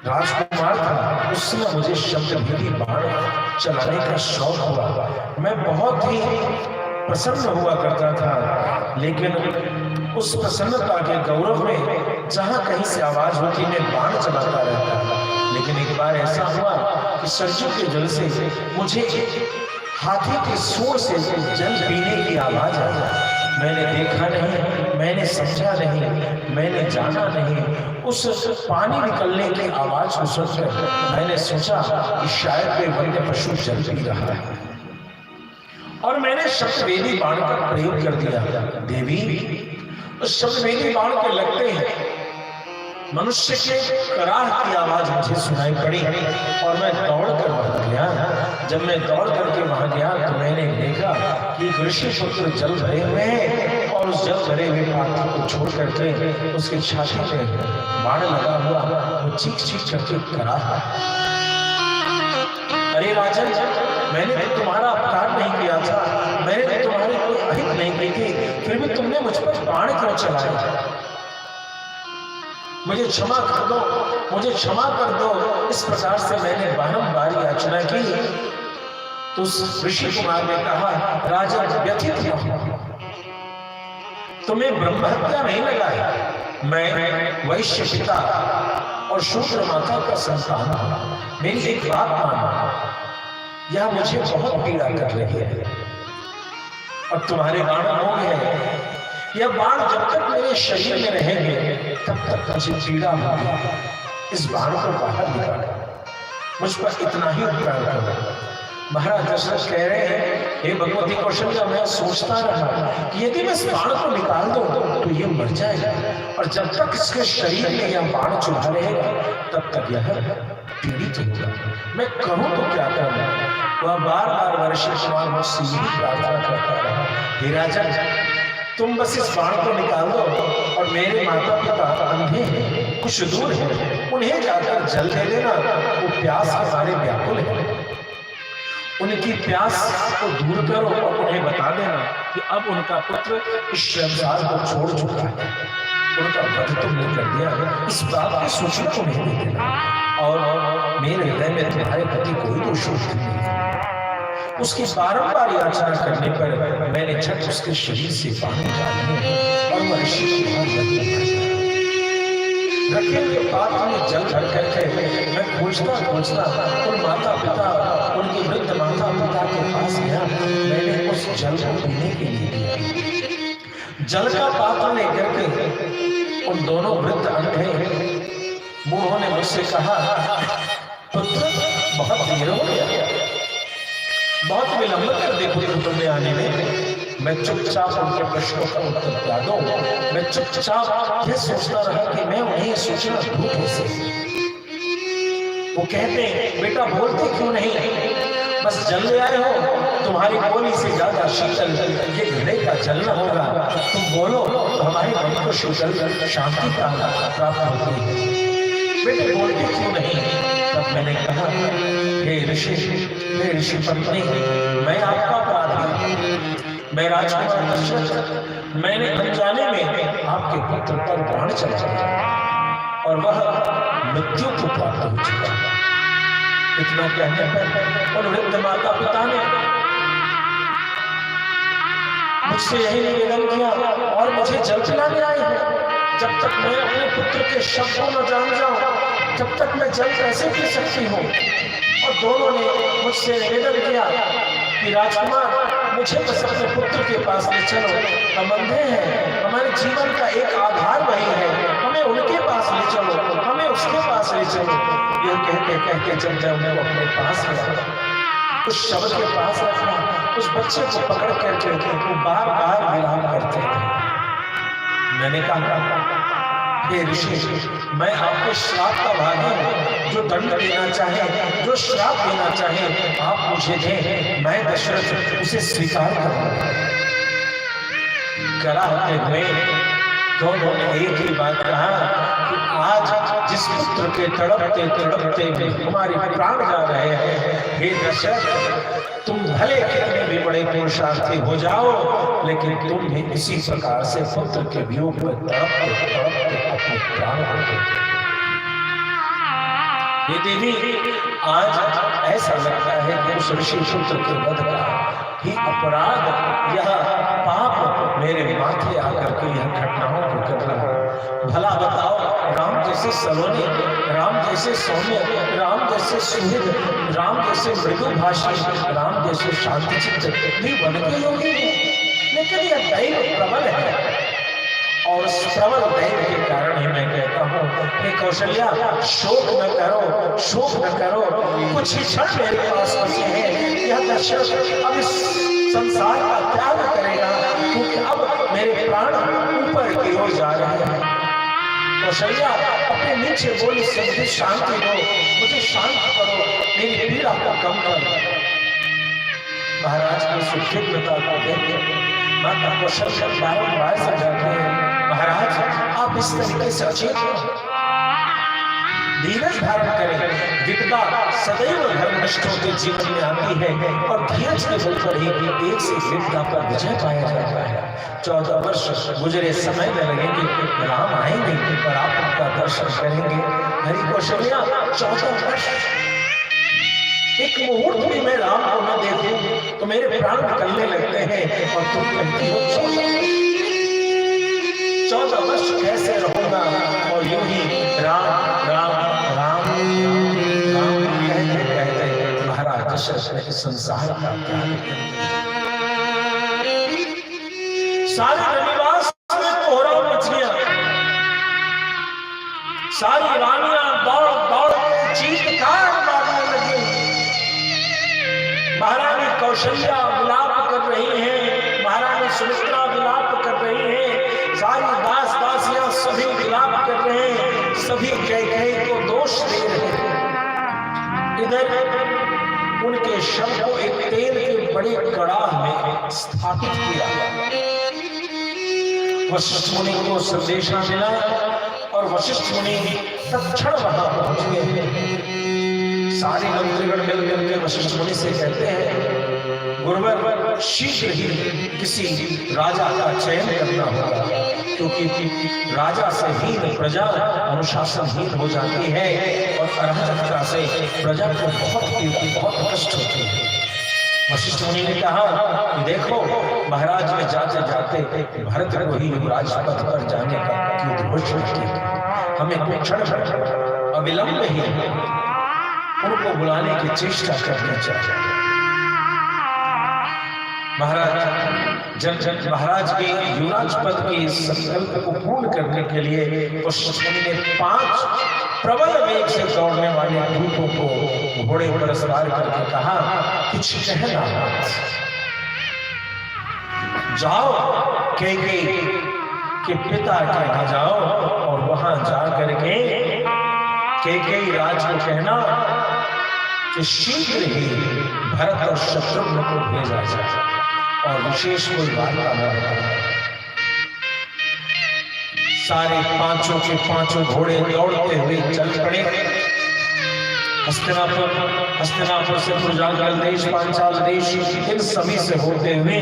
राजकुमार था उस समय मुझे शब्दभेदी बाण चलाने का शौक हुआ। मैं बहुत ही प्रसन्न हुआ करता था, लेकिन उस प्रसन्नता के गौरव में जहां कहीं से आवाज होती मैं बाण चलाता रहता। लेकिन एक बार ऐसा हुआ कि सरजू के जल से मुझे हाथी के सूंड से जल पीने की आवाज आई। मैंने देखा नहीं, मैंने समझा नहीं, मैंने जाना नहीं। उस पानी निकलने की आवाज को सुनकर मैंने सोचा कि शायद कोई वन्य पशु जल पी रहा है और मैंने शब्दभेदी बाण का प्रयोग कर दिया। देवी उस शब्दभेदी बाण के लगते हैं मनुष्य के कराह की आवाज मुझे सुनाई पड़ी और मैं दौड़ कर वहां गया। जब मैं दौड़ करके वहां गया तो मैंने देखा कि ऋषि पुत्र जल भरे हुए हैं और उस जल भरे हुए पात्र को छोड़ करके उसके छाती में बाण लगा हुआ वो चीख चीख करके कराह। अरे राजन मैंने तो तुम्हारा अपकार नहीं किया था, मैंने तो तुम्हारी कोई अहित नहीं की थी, फिर भी तुमने मुझ पर बाण क्यों चलाया? मुझे क्षमा कर दो, मुझे क्षमा कर दो। इस प्रकार से मैंने बारंबार याचना की। तो उस ऋषि कुमार ने कहा राजन व्यथित न हो, तुम्हें ब्रह्म हत्या नहीं लगाया। मैं वैश्य पिता और शूद्र माता का संतान हूं। मेरी एक बात मानो, यह मुझे बहुत पीड़ा कर रही है और तुम्हारे बाण मोह है। यह बाण जब तक मेरे शरीर में रहेंगे तब तक मुझे पीड़ा होगी। इस बाण को बाहर निकालो, मुझ पर इतना ही उपकार करो। महाराज दशरथ कह रहे हैं हे भगवती कौशल्या मैं सोचता रहा कि यदि मैं इस बाण को निकाल दूं तो ये मर जाएगा और जब तक इसके शरीर में यह बाण चुभा रहेगा तब तक यह पीड़ित होगा। मैं करूं तो क्या करूं? वह बार बार वर्षि कुमार मुझसे यही प्रार्थना करता रहा हे राजन तुम बस इस बाण को निकाल दो और मेरे माता पिता अंधे हैं, कुछ दूर हैं, उन्हें जाकर जल दे देना। वो प्यास के मारे व्याकुल है, उनकी प्यास को दूर करो और उन्हें बता देना कि अब उनका पुत्र इस संसार को छोड़ चुका है, उनका वध तुमने कर दिया। इस बात की सूचना उन्हें दे देना और मेरे हृदय में तुम्हारे प्रति कोई दोष नहीं। उसकी बारंबार याचना करने पर मैंने झट उसके शरीर से पानी निकाले और वह ऋषि रखे हुए पात्र में जल भर करके मैं खोजता उन माता पिता उनके वृद्ध माता पिता के पास गया। मैंने उस जल को पीने के लिए दिया। जल का पात्र लेकर के उन दोनों वृद्ध अंधे बूढ़ों ने मुझसे कहा पुत्र बहुत देर हो गया, बहुत विलंब कर दे पुत्र तुमने आने में। मैं चुपचाप उनके प्रश्नों का उत्तर दिया दो। मैं चुपचाप यह सोचता रहा कि मैं उन्हें सूचना दूं कैसे। वो कहते हैं बेटा बोलते क्यों नहीं, बस जल ले आए हो, तुम्हारी बोली से ज्यादा शीतल ये घड़े का जल न होगा। तुम बोलो तो हमारे मन को शीतल शांति प्राप्त होती है। बेटे बोलते क्यों नहीं? तब मैंने कहा हे ऋषि हे ऋषि पत्नी, मैं आपका अपराधी, मैं राजकुमार दशरथ, मैंने अनजाने में आपके पुत्र पर बाण चला दिया और वह मृत्यु को प्राप्त हो चुका। इतना कहने पर उन वृद्ध माता पिता ने मुझसे यही निवेदन किया और मुझे जल पिलाने आए हैं। जब तक मैं अपने पुत्र के शब्दों न जान जाऊं, तब तक मैं जल कैसे पी सकती हूँ। और दोनों ने मुझसे निवेदन किया कि राजकुमार, मुझे बस अपने पुत्र के पास ले चलो, हम अंधे हैं, हमारे जीवन का एक आधार वही है, हमें उनके पास ले चलो, हमें उसके पास ले चलो। ये कहते कहते जब मैं उन्हें अपने पास रखा, उस शब्द के पास रखा, उस बच्चे को पकड़ करके वो बार बार विराम करते थे। मैंने कहा, हे ऋषि, मैं आपके श्राप का भागी हूं, जो दंड देना चाहे, जो श्राप देना चाहे आप मुझे दें, मैं दशरथ उसे स्वीकार करूंगा। कराहते हुए दोनों ने एक ही बात कहा कि आज जिस पुत्र के तड़पते तड़पते हमारे प्राण जा रहे हैं, हे दशरथ, तुम भले कितने भी बड़े पुरुषार्थी हो जाओ, लेकिन तुम भी इसी प्रकार से पुत्र के वियोग में तड़पते तड़पते अपने प्राण को देते। ये देवी, आज ऐसा लगता है कि उस ऋषि पुत्र के वध का ही अपराध, यह पाप मेरे माथे आकर के यह घटनाओं को कर रहा। भला बताओ, राम जैसे सलोने, राम जैसे सौम्य, राम जैसे सुहृद, राम जैसे मृदुभाषी, राम जैसे शांतिचित्त भी बन के योगी है, लेकिन यह दैव प्रबल है। और उस प्रबल दैव के कारण ही मैं कहता हूँ, हे कौशल्या, शोक न करो, शोक न करो, कुछ ही क्षण मेरे पास बचे हैं। यह दशरथ अब इस संसार का त्याग करेगा, क्योंकि अब मेरे प्राण ऊपर की ओर जा रहे हैं। कौशल्या, अपने नीचे बोली से मुझे शांति दो, मुझे शांत करो, मेरी पीड़ा को कम करो। महाराज की सुखिता को देख माता कौशल्या बारंबार समझाते हैं, महाराज आप इस तरीके से अचेत हो, धीरज धारण करें। विपदा सदैव धर्मनिष्ठों के जीवन में आती है और धीरज के बल पर ही एक से विपदा पर विजय पाया जाता है। 14 वर्ष गुजरे समय में लगेंगे, राम आएंगे और आप उनका दर्शन करेंगे। हरि कौशल्या, 14 वर्ष, एक मुहूर्त भी मैं राम को न देखूं तो मेरे प्राण निकलने लगते हैं, और तुम कहती हो 14 वर्ष कैसे रहूंगा। और यूं ही राम राम राम राम कहते कहते महाराज दशरथ ने इस संसार का त्याग किया। सारे रविवास में कोहरा मच गया, सारी रानियां दौड़ दौड़ चीखकार मारने लगी। महारानी कौशल्या विलाप कर रही है, महारानी सुमित्रा विलाप कर रही है, सारी दास दासियां सभी विलाप कर रहे हैं, सभी कैकेयी को दोष दे रहे हैं। इधर उनके शव को एक तेल के बड़े कड़ाह में स्थापित किया। वशिष्ठ मुनि को संदेशा मिला और वशिष्ठ मुनि तत्क्षण वहां पहुंच गए। सारे मंत्रीगण मिलकर के वशिष्ठ मुनि से कहते हैं, गुरुवर, शीघ्र ही किसी राजा का चयन करना होगा, क्योंकि राजा से हीन प्रजा अनुशासनहीन हो जाती है और अराजकता से प्रजा को बहुत कष्ट होती है। वशिष्ठ मुनि ने कहा कि देखो, महाराज में जाते जाते भरत को ही युवराज पद पर जाने का घोषणा की, हमें कुछ क्षण अविलंब ही उनको बुलाने की चेष्टा करनी चाहिए। महाराज के युवराज पद के संकल्प को पूर्ण करने के लिए वशिष्ठ मुनि ने 5 प्रबल वेग से दौड़ने वाले दूतों को घोड़े पर सवार करके कहा, कुछ कहना मत, जाओ कैकेयी के पिता के यहाँ जाओ और वहां जा करके कैकेयी राज को कहना कि शीघ्र ही भरत और शत्रुघ्न को भेजा जाए और विशेष कोई वार्ता न बताए। सारे 5 के 5 घोड़े दौड़ते हुए चल पड़े। हस्तिनापुर से पुरजांगल देश, पांचाल देश, इन सभी से होते हुए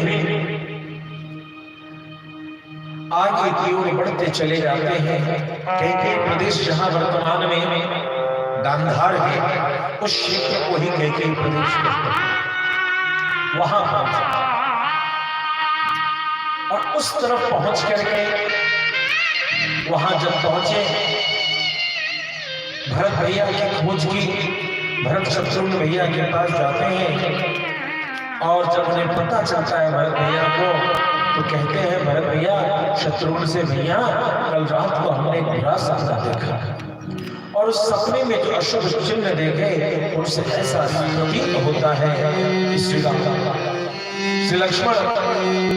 आगे की ओर बढ़ते चले जाते हैं। कैकेयी प्रदेश जहां वर्तमान में गांधार है, उस क्षेत्र को ही कैकेयी प्रदेश कहते हैं। वहां पहुंचे और उस तरफ पहुंच करके वहां जब पहुंचे, भरत भैया की खोज की, भरत शत्रुघ्न भैया के पास जाते हैं और जब उन्हें पता चलता है भरत भैया को, तो कहते हैं भरत भैया शत्रुघ्न से, भैया कल रात को हमने एक बुरा सपना देखा और उस सपने में जो अशुभ चिन्ह देखे उनसे ऐसा प्रतीत होता है कि श्री लक्ष्मण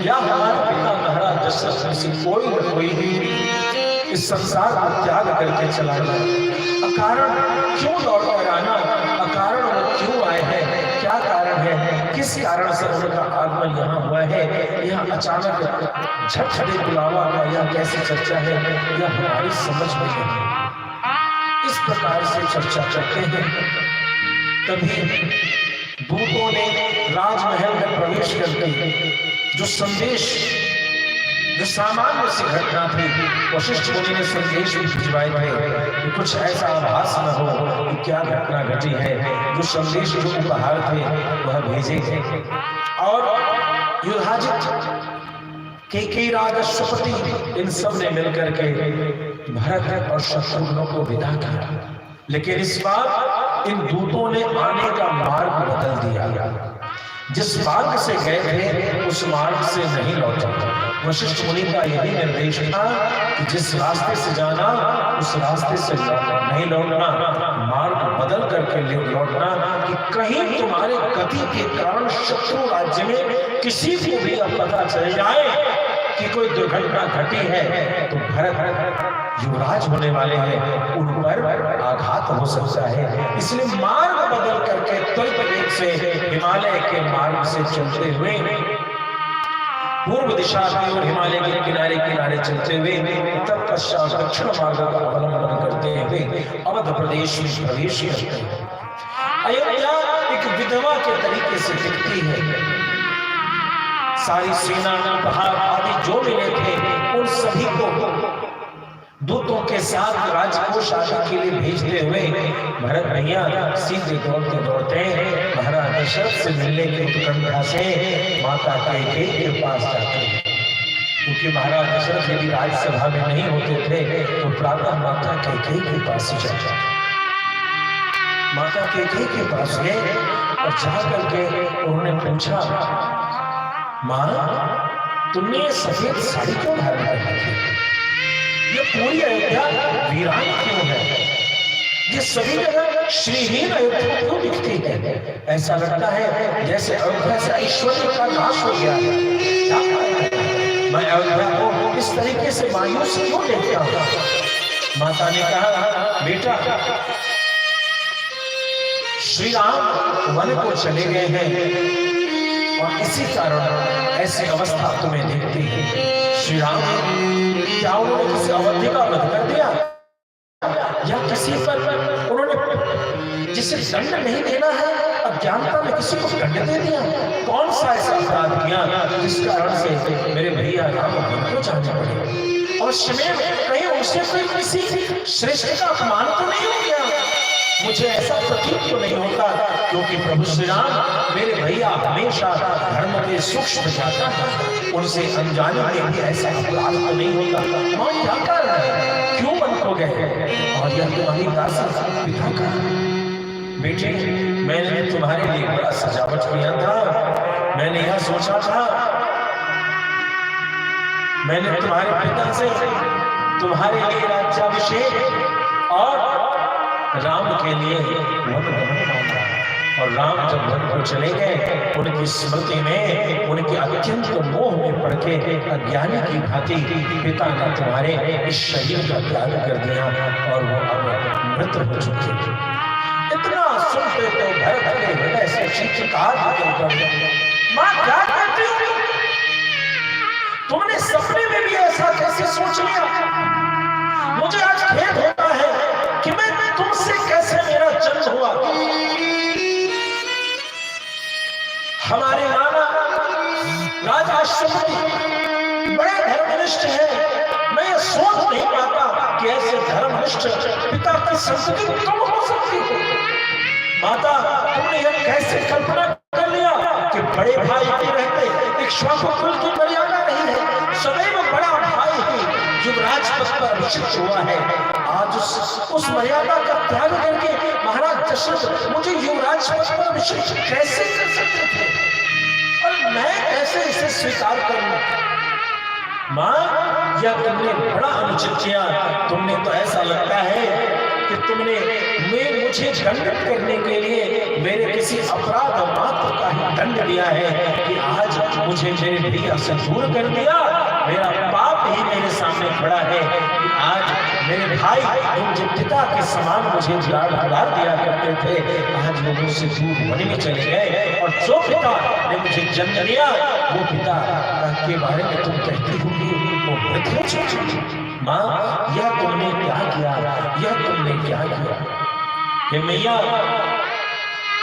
या हमारे पिता महाराज दशरथ में से कोई न कोई इस संसार को त्याग करके चला गया। अकारण क्यों लौट कर आना, अकारण वो क्यों आए हैं, क्या कारण है, किस कारण से उनका आगमन यहाँ हुआ है, यह अचानक झटझटे बुलावा का यह कैसी चर्चा है, यह हमारी समझ में नहीं। इस प्रकार से चर्चा करते हैं। तभी दूतों ने राजमहल में प्रवेश करके जो संदेश, जो सामान्य सी घटना थी, वशिष्ठ मुनि ने संदेश भी भिजवाए थे कि कुछ ऐसा आभास न हो कि क्या घटना घटी है। जो संदेश, जो उपहार थे वह भेजे थे और युधाजित, कैकेयी राज, अश्वपति, इन सब ने मिलकर के भरत और शत्रुघ्न को विदा किया। लेकिन इस बार इन दूतों ने आने का मार्ग बदल दिया। जिस मार्ग से गए थे उस मार्ग से नहीं लौटे। वशिष्ठ मुनि का यही निर्देश था कि जिस रास्ते से जाना उस रास्ते से नहीं लौटना, मार्ग बदल करके लौटना, कि कहीं तुम्हारे गति के कारण शत्रु राज्य में किसी को भी अब पता चल जाए कि कोई दुर्घटना घटी है तो भरत युवराज होने वाले हैं, उन पर आघात हो सकता है। इसलिए मार्ग बदल करके त्वरित वेग से हिमालय के मार्ग से चलते हुए पूर्व दिशा की ओर, हिमालय के किनारे किनारे चलते हुए तत्पश्चात दक्षिण मार्ग का अवलंबन करते हुए अवध प्रदेश में प्रवेश करते हैं। अयोध्या एक विधवा के तरीके से दिखती है। सारी सेना, उपहार आदि जो मिले थे उन सभी को दूतों के साथ राजकोष आदि के लिए भेजते हुए भरत भैया सीधे दौड़ते दौड़ते महाराज दशरथ से मिलने की उत्कंठा से माता कैकेयी के पास जाते हैं। क्योंकि महाराज दशरथ यदि राजसभा में नहीं होते थे तो प्रातः माता कैकेयी के पास जाते। माता कैकेयी के पास गए और जाकर के उन्होंने पूछा, माँ तुमने ये सफेद साड़ी क्यों धारण कर रखी है? ये पूरी अयोध्या वीरान क्यों है? ये सभी जगह श्रीहीन अयोध्या क्यों दिखती है? ऐसा लगता है जैसे अयोध्या से ऐश्वर्य का नाश हो गया है। मैं अयोध्या को इस तरीके से मायूस क्यों देखता हूं? माता ने कहा, बेटा श्री राम वन को चले गए हैं और इसी कारण ऐसी अवस्था तुम्हें दिखती है। श्री राम क्या उन्होंने किसी अवधि का वध कर दिया या किसी पर उन्होंने जिसे दंड नहीं देना है अज्ञानता में किसी को दंड दे दिया? कौन सा ऐसा अपराध किया जिस कारण से मेरे भैया राम वन को जाना पड़े? और कहीं उनसे कोई किसी श्रेष्ठ का अपमान तो नहीं हो गया? मुझे ऐसा प्रतीत तो नहीं होता, क्योंकि प्रभु श्री राम मेरे भैया हमेशा धर्म के सूक्ष्म जाता है, उनसे अनजाने में भी ऐसा अपराध तो नहीं होता। मां क्या कारण है, क्यों मन खो गए? और यह तुम्हारी दासी पिता का बेटे, मैंने तुम्हारे लिए बड़ा सजावट किया था। मैंने यह सोचा था, मैंने तुम्हारे पिता से तुम्हारे लिए राज्याभिषेक और राम के लिए वन गमन मांगा। और राम जब वन को चले गए, उनकी स्मृति में, उनके अत्यंत मोह में पड़ के अज्ञानी की भांति पिता ने तुम्हारे इस शरीर का त्याग कर दिया और वो अब मृत हो चुके। इतना सुनते तो भरत के हृदय से चीखकार निकल पड़े, मां क्या करती हो? तुमने सपने में भी ऐसा कैसे सोच लिया? मुझे आज खेद होता है कि मैं तुमसे कैसे मेरा जन्म हुआ। संबंधी बड़ा धर्मनिष्ठ है, मैं ये सोच नहीं पाता कि ऐसे धर्मनिष्ठ पिता की संतति तुम हो सकती हो। माता, तुमने यह कैसे कल्पना कर लिया कि बड़े भाई के रहते इक्ष्वाकु कुल की मर्यादा नहीं है, सदैव बड़ा भाई ही युवराज पद पर अभिषिक्त हुआ है। आज उस मर्यादा का त्याग करके महाराज दशरथ मुझे युवराज पद पर अभिषिक्त कैसे कर सकते थे, और मैं कैसे इसे स्वीकार करूं? मां, यह तुमने बड़ा अनुचित किया। तुमने तो ऐसा लगता है कि तुमने मुझे दंडित करने के लिए मेरे किसी अपराध मात्र का ही दंड दिया है कि आज मुझे मेरे भैया से दूर कर दिया। मेरा पाप ही मेरे सामने खड़ा है कि आज मेरे भाई जो पिता के समान मुझे दुलार दिया करते थे, आज वो मुझसे दूर होने में चले गए। और जो पिता ने मुझे जन्म दिया, वो पिता के बारे में तुम कहती होगी वो मृत हो चुका। माँ, यह तुमने क्या किया, यह तुमने क्या किया? हे मैया,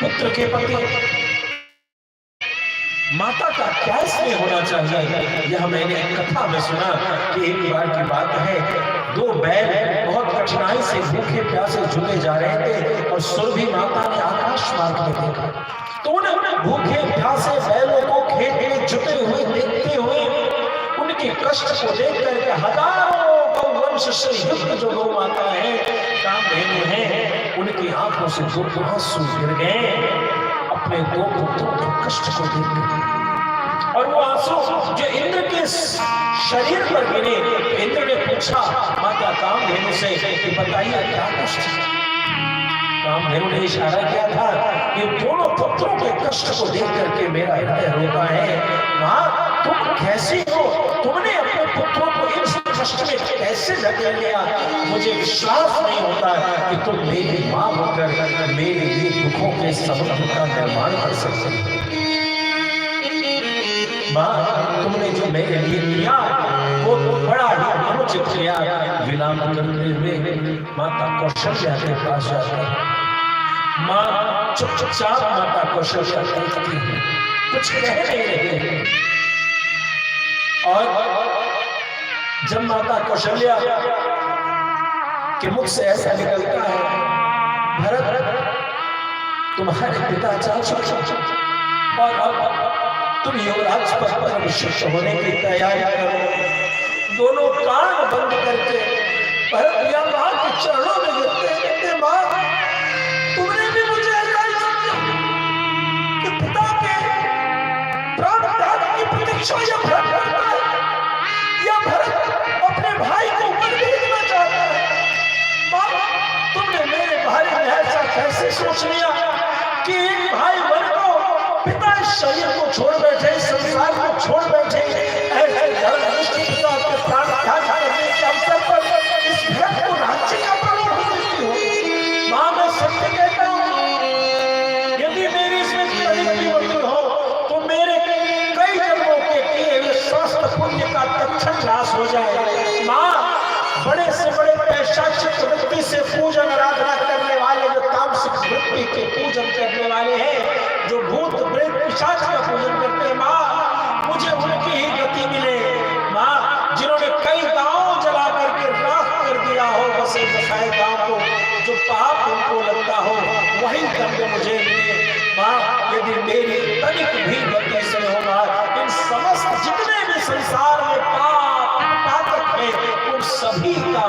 पुत्र के प्रति माता का क्या स्नेह होना चाहिए, यह मैंने एक कथा में सुना कि एक बार की बात है, दो बैल बहुत कठिनाई से भूखे प्यासे झुके जा रहे थे और सुरभि माता ने आकाश मार्ग में देखा, तो उन्हें भूखे प्यासे बैलों को खेत में झुके हुए देखते हुए उनके कष्ट को देख करके हजारों गौवंश से युक्त जो गौ माता है, कामधेनु है, उनकी आंखों से दो आंसू गिर गए अपने दो पुत्रों के कष्ट को देखकर। और वो आंसू जो इंद्र के शरीर पर गिरे, इंद्र ने पूछा माता कामधेनु से कि बताइए क्या कष्ट? कामधेनु ने इशारा किया था कि दोनों पुत्रों के कष्ट को देख करके मेरा हृदय रोता है। मां, तुम कैसी हो? तुमने अपने पुत्रों को इस कष्ट में कैसे धकेल दिया? मुझे विश्वास नहीं होता कि तुम मेरी मां होकर मेरे लिए दुखों के समुद्र का निर्माण कर सकते हो। मां, तुमने जो मेरे लिए किया वो बड़ा ही अनुचित किया। विलाप करते हुए माता कौशल्या के पास जाते हैं। मां चुपचाप माता कौशल्या कहती है, कुछ कह नहीं रहे। और जब माता कौशल्या के मुख से ऐसा निकलता है, भरत तुम्हारे पिता जा चुके और अब तुम युवराज पद पर अभिषिक्त होने की तैयारी करो। दोनों कान बंद करके भरत या मां के चरणों में गिरते कहते, मां, तुमने भी मुझे ऐसा ही समझा कि पिता के प्राण त्याग की प्रतीक्षा या भरत करता है, या भरत अपने भाई को वन भेजना चाहता है? मां, तुमने मेरे भाई में ऐसा कैसे सोच लिया कि एक भाई वन को, पिता इस शरीर को छोड़ बैठे, संसार को छोड़ बैठे, ऐसे धर्मनिष्ठ पिता के प्राण त्याग करने के अवसर पर इस भरत को राज्य का प्रलोभन देती हो? मां, मैं सत्य कहता हूं, यदि मेरी इसमें तनिक भी वजह हो तो मेरे कई जन्मों के किए हुए स्वस्थ पुण्य का तत्क्षण नाश हो जाए। मां, बड़े से बड़े पैशाचिक वृत्ति से पूजन आराधना करने वाले, जो तामसिक वृत्ति के पूजन करने वाले हैं, जो भूत प्रेत पिशाच का पूजन करते हैं, मां, मुझे उनकी ही गति मिले। मां, जिन्होंने कई गांव जला करके राख कर दिया हो, बसे बसाए गांव को, जो पाप उनको लगता हो वही दंड मुझे मिले। मां, यदि मेरी तनिक भी गति से होगा, इन समस्त जितने भी संसार में पाप पातक है उन सभी का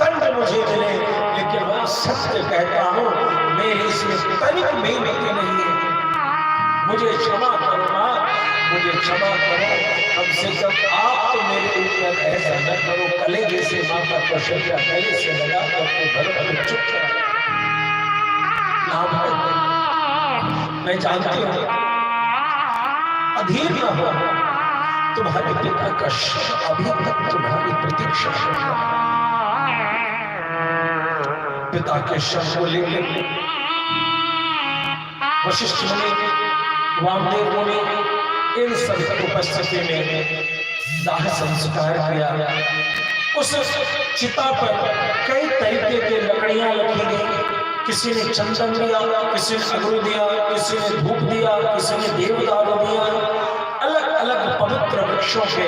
दंड मुझे मिले। लेकिन मैं सत्य कहता हूं, मेरी इसमें तनिक भी गति नहीं है। मुझे क्षमा करो मां, मुझे क्षमा करो। कम से कम आप तो मेरे ऊपर ऐसा न करो। कलेजे से माता कौशल्या गले से लगा करके भरत चुप करा। मैं जानती हूं, अधीर न हो, तुम्हारे पिता का शव अभी तक तुम्हारी प्रतीक्षा कर रहा है। पिता के शव को लेकर वशिष्ठ मुनि, वामदेव मुनि, इन सब उपस्थिति में दाह संस्कार किया। उस चिता पर कई तरीके की लकड़ियां रखी गई। किसी ने चंदन दिया, किसी ने अगरू दिया, किसी ने धूप दिया, किसी ने देवदारू दिया। अलग अलग पवित्र वृक्षों के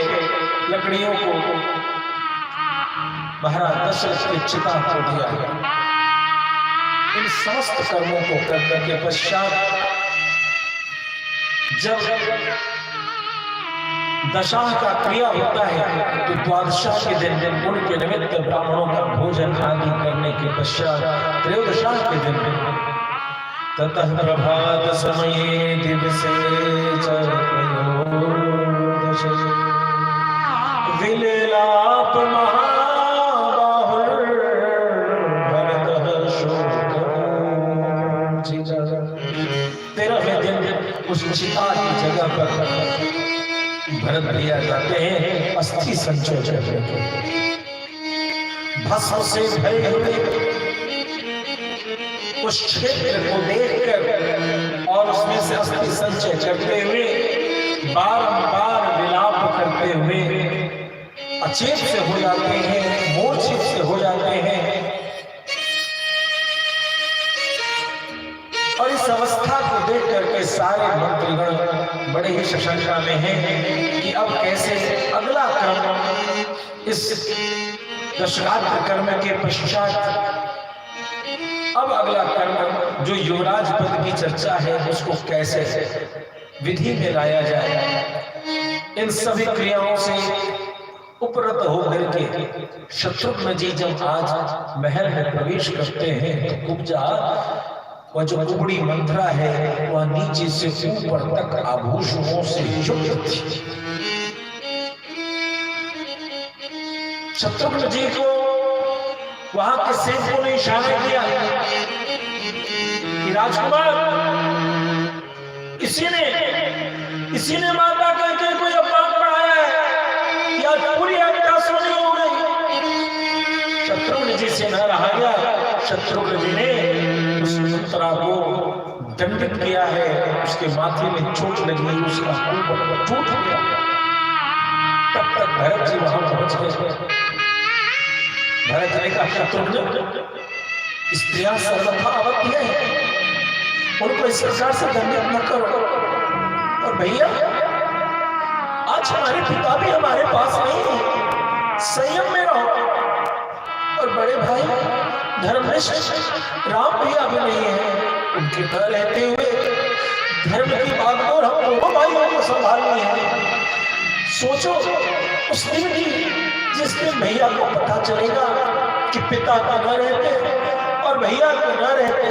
लकड़ियों को महाराज दशरथ की चिता को दिया गया। इन समस्त कर्मों को करने के पश्चात जब दशा का क्रिया होता है तो द्वादशा के दिन उनके निमित्त ब्राह्मणों का भोजन आदि करने के पश्चात त्रयोदशा के दिन ततः प्रभात समये दिवसे त्रयोदश विलेलाप महाबाहुर्भरतः शोकम्। 13वें दिन उस चिता की जगह पर भरत भैया जाते हैं अस्थि संचय करने के। भस्म से भरे हुए उस क्षेत्र को देखकर और उसमें से अस्थि संचय करते हुए बारंबार विलाप करते हुए अचेत से हो जाते हैं, मूर्छित से हो जाते हैं। और इस अवस्था को देख करके सारे मंत्रीगण बड़े ही शंका में हैं कि अब कैसे अगला कर्म, इस दशरात्र कर्म के पश्चात अब अगला कर्म जो युवराज पद की चर्चा है उसको कैसे विधि में लाया जाए। इन सभी क्रियाओं से उपरत होकर के शत्रुघ्न जी जब आज महल में प्रवेश करते हैं तो कुब्जा वह जो कुबड़ी मंत्रा है वह नीचे से ऊपर तक आभूषणों से युक्त थी। शत्रुघ्न जी को वहां के सेवकों ने इशारा किया कि राजकुमार इसी ने माता कहकर कोई अपमान बढ़ाया है कि आज पूरी आज्ञा सोनी हो गई। शत्रुघ्न जी से न रहा गया। शत्रुघ्न जी ने उस मंत्रा को दंडित किया है, उसके माथे में चोट लगी, उसका मुंह टूट गया। तब तक भरत जी वहां पहुंच गए। भरत ने कहा शत्रुघ्न स्त्रियां सर्वथा अवध्य हैं, उनको इस प्रकार से दंडित न करो। और भैया आज हमारे पिता भी हमारे पास नहीं है, संयम में रहो। और बड़े भाई धर्मनिष्ठ राम भैया भी नहीं है, उनके घर रहते हुए धर्म की बागडोर हम दोनों भाइयों को संभालनी है। सोचो उस दिन की जिस दिन भैया को पता चलेगा कि पिता का न रहते और भैया को न रहते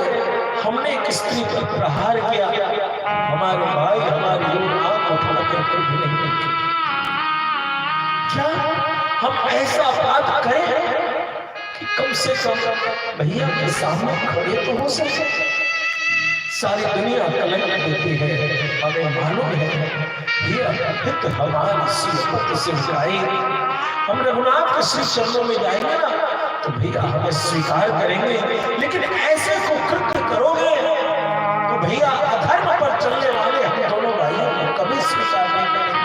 हमने एक स्त्री पर प्रहार किया, हमारे भाई हमारी आंख उठाकर भी नहीं देखे। क्या हम ऐसा बात करें कि कम से कम भैया के सामने खड़े तो हो सके? सारी दुनिया कलंक देती है, हमें मालूम है भैया हित हमारी सिफत से जाए। हम रघुनाथ के श्री चरणों में जाएंगे ना तो भैया हमें स्वीकार करेंगे, लेकिन ऐसे को कृत्य करोगे तो भैया अधर्म पर चलने वाले हम दोनों भाइयों को कभी स्वीकार नहीं करेंगे।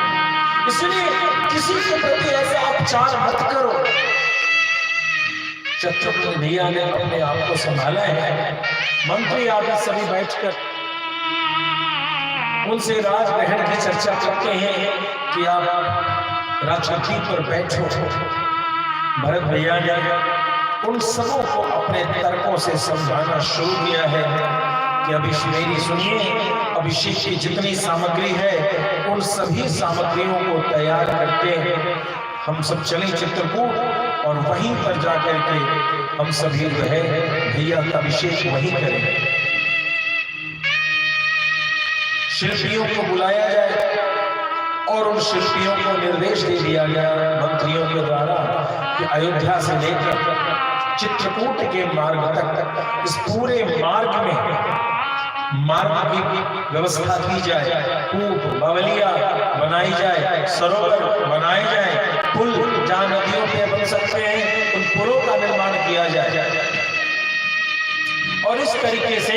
इसलिए किसी के प्रति ऐसा अपचार मत करो। शत्रुघ्न भैया ने अपने आप को संभाला है। मंत्री आदि सभी बैठकर उनसे राजग्रहण की चर्चा करते हैं कि आप राजगद्दी पर बैठो। भरत भैया ने उन सबों को अपने तर्कों से समझाना शुरू किया है कि मेरी सुनिए, अभिषेक की जितनी सामग्री है उन सभी सामग्रियों को तैयार करके हम सब चले चित्रकूट और वहीं पर जाकर के हम सभी जो है भैया का अभिषेक वहीं करें। शिल्पियों को बुलाया जाए और उन शिल्पियों को निर्देश दे दिया गया मंत्रियों के द्वारा कि अयोध्या से लेकर चित्रकूट के मार्ग तक इस पूरे मार्ग में मार्ग की व्यवस्था की जाए, कूप बावलिया बनाई जाए, सरोवर बनाए जाए, पुल जहां नदियों पे बन सकते हैं उन पुलों का निर्माण किया जाए। और इस तरीके से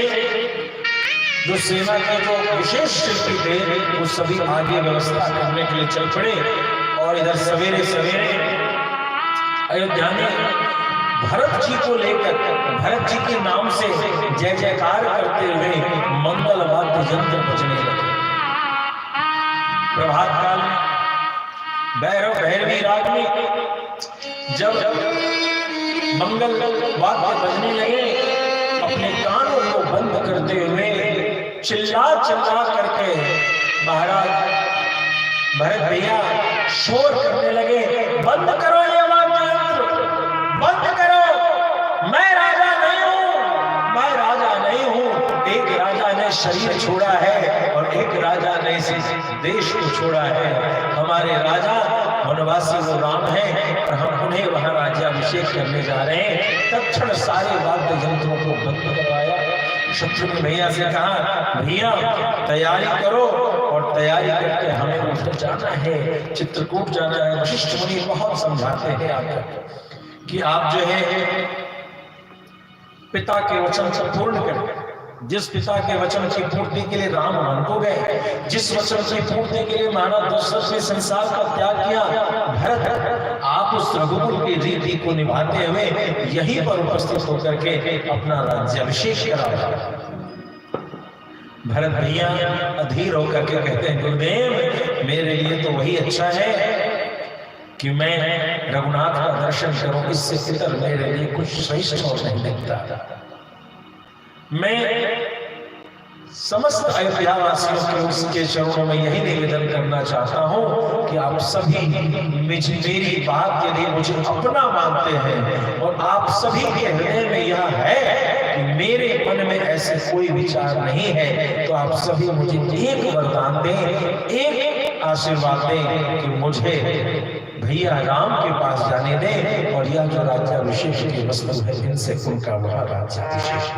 जो सेना के जो विशेष शिल्पी थे वो सभी आगे व्यवस्था करने के लिए चल पड़े। और इधर सवेरे सवेरे अयोध्या में भरत जी को लेकर भरत जी के नाम से जय जयकार करते हुए मंगल वाद्य यंत्र बजने लगे। प्रभात काल में भैरव भैरवी राग में जब मंगल वाद्य बजने लगे, अपने कानों को बंद करते हुए चिल्ला चिल्ला करके महाराज भरत भैया शोर करने लगे, बंद करो ये वाद्य यंत्र, बंद करो, मैं राजा नहीं हूं, मैं राजा नहीं हूं। एक राजा ने शरीर छोड़ा है और एक राजा ने इस देश को छोड़ा है। हमारे राजा वनवासी वो राम है और हम उन्हें वहां राज्याभिषेक करने जा रहे हैं। तत्क्षण सारे वाद्य यंत्रों को बंद करवाया। शत्रुघ्न भैया से कहा, भैया तैयारी करो और तैयारी करके हमें उधर जाना है, चित्रकूट जाना है। वशिष्ठ मुनि बहुत समझाते हैं आपको कि आप जो है पिता के वचन को पूर्ण करें। जिस पिता के वचन की पूर्ति के लिए राम वन को गए, जिस वचन की पूर्ति के लिए महाराज दशरथ ने संसार का त्याग किया, भरत आप उस रघुकुल की रीति को निभाते हुए यहीं पर उपस्थित होकर के अपना राज्याभिषेक करा। भरत भैया अधीर होकर के कहते हैं, गुरुदेव मेरे लिए तो वही अच्छा है कि मैं रघुनाथ का दर्शन करूं, इससे इतर मेरे लिए कुछ श्रेष्ठ और नहीं दिखता। मैं समस्त अयोध्या वासियों के उसके चरणों में यही निवेदन करना चाहता हूं कि आप सभी मेरी बात यदि मुझे अपना मानते हैं और आप सभी के हृदय में यह है कि मेरे मन में ऐसे कोई विचार नहीं है, तो आप सभी मुझे एक वरदान दें, एक आशीर्वाद दें कि मुझे भैया राम के पास जाने दें और यह जो राज्याभिषेक की वस्तु है इनसे उनका वह राज्याभिषेक।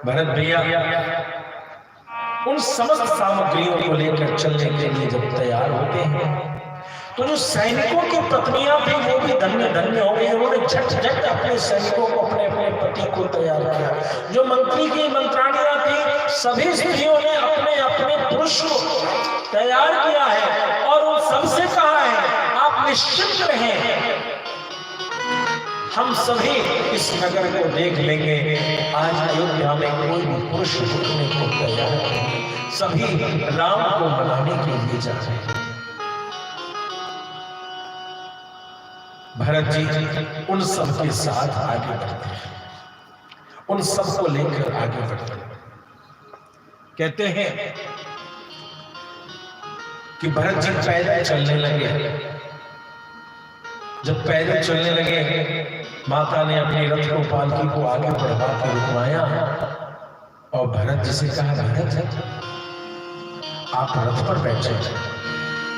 भरत भैया उन समस्त सामग्रियों को लेकर चलने के लिए जब तैयार होते हैं तो जो सैनिकों की पत्नियां थी वो भी धन्य धन्य हो गई। उन्होंने झट झट अपने सैनिकों को, अपने अपने पति को तैयार किया। जो मंत्री की मंत्राणियां थी सभी स्त्रियों ने अपने अपने पुरुष को तैयार किया है और उन सबसे कहा है, आप निश्चिंत रहें, हम सभी इस नगर को देख लेंगे। आज अयोध्या में कोई भी पुरुष रुकने को तैयार नहीं, सभी राम को मनाने के लिए जा रहे हैं। भरत जी उन सब के साथ आगे बढ़ते हैं, उन सबको लेकर आगे बढ़ते हैं। कहते हैं कि भरत जी पैदल चलने लगे। जब पैदल चलने लगे, माता ने अपने रथ को, पालकी को आगे बढ़ा के रुकवाया और भरत जी से कहा, भरत आप रथ पर बैठे,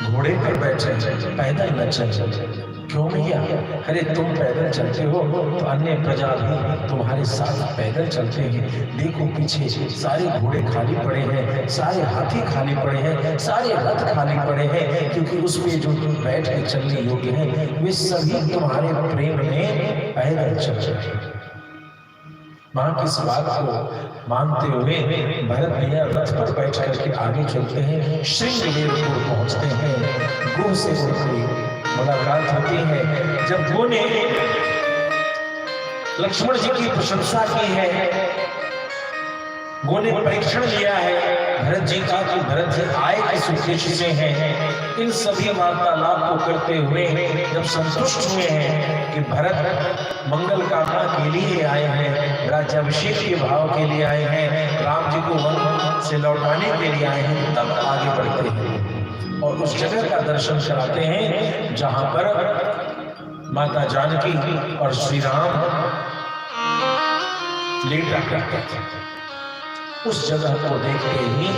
घोड़े पर बैठे, पैदल न चले। क्यों भैया? अरे तुम पैदल चलते हो तो अन्य प्रजा भी तुम्हारे साथ पैदल चलते हैं। देखो पीछे सारे घोड़े खाली पड़े हैं, सारे हाथी खाली पड़े हैं, सारे रथ खाली पड़े हैं, क्योंकि उसमें जो बैठ के चलने योग्य हैं वे सभी तुम्हारे प्रेम में पैदल चल रहे हैं। मां की इस बात को मानते हुए भरत भैया रथ पर बैठ करके आगे चलते हैं। श्रृंगवेरपुर पहुंचते हैं। गुह से उनकी मुलाकात होती है। जब गुह ने लक्ष्मण जी की प्रशंसा की है, गुह ने परीक्षण लिया है भरत जी का कि भरत जी आए किस उद्देश्य से हैं, इन सभी वार्तालाप को करते हुए जब संतुष्ट हुए हैं कि भरत मंगल कामना के लिए आए हैं, राज्याभिषेक के भाव के लिए आए हैं, राम जी को वन से लौटाने के लिए आए हैं, तब आगे बढ़ते हैं और उस जगह का दर्शन कराते हैं जहां पर माता जानकी और श्री राम लेटा करते थे। उस जगह को देखते ही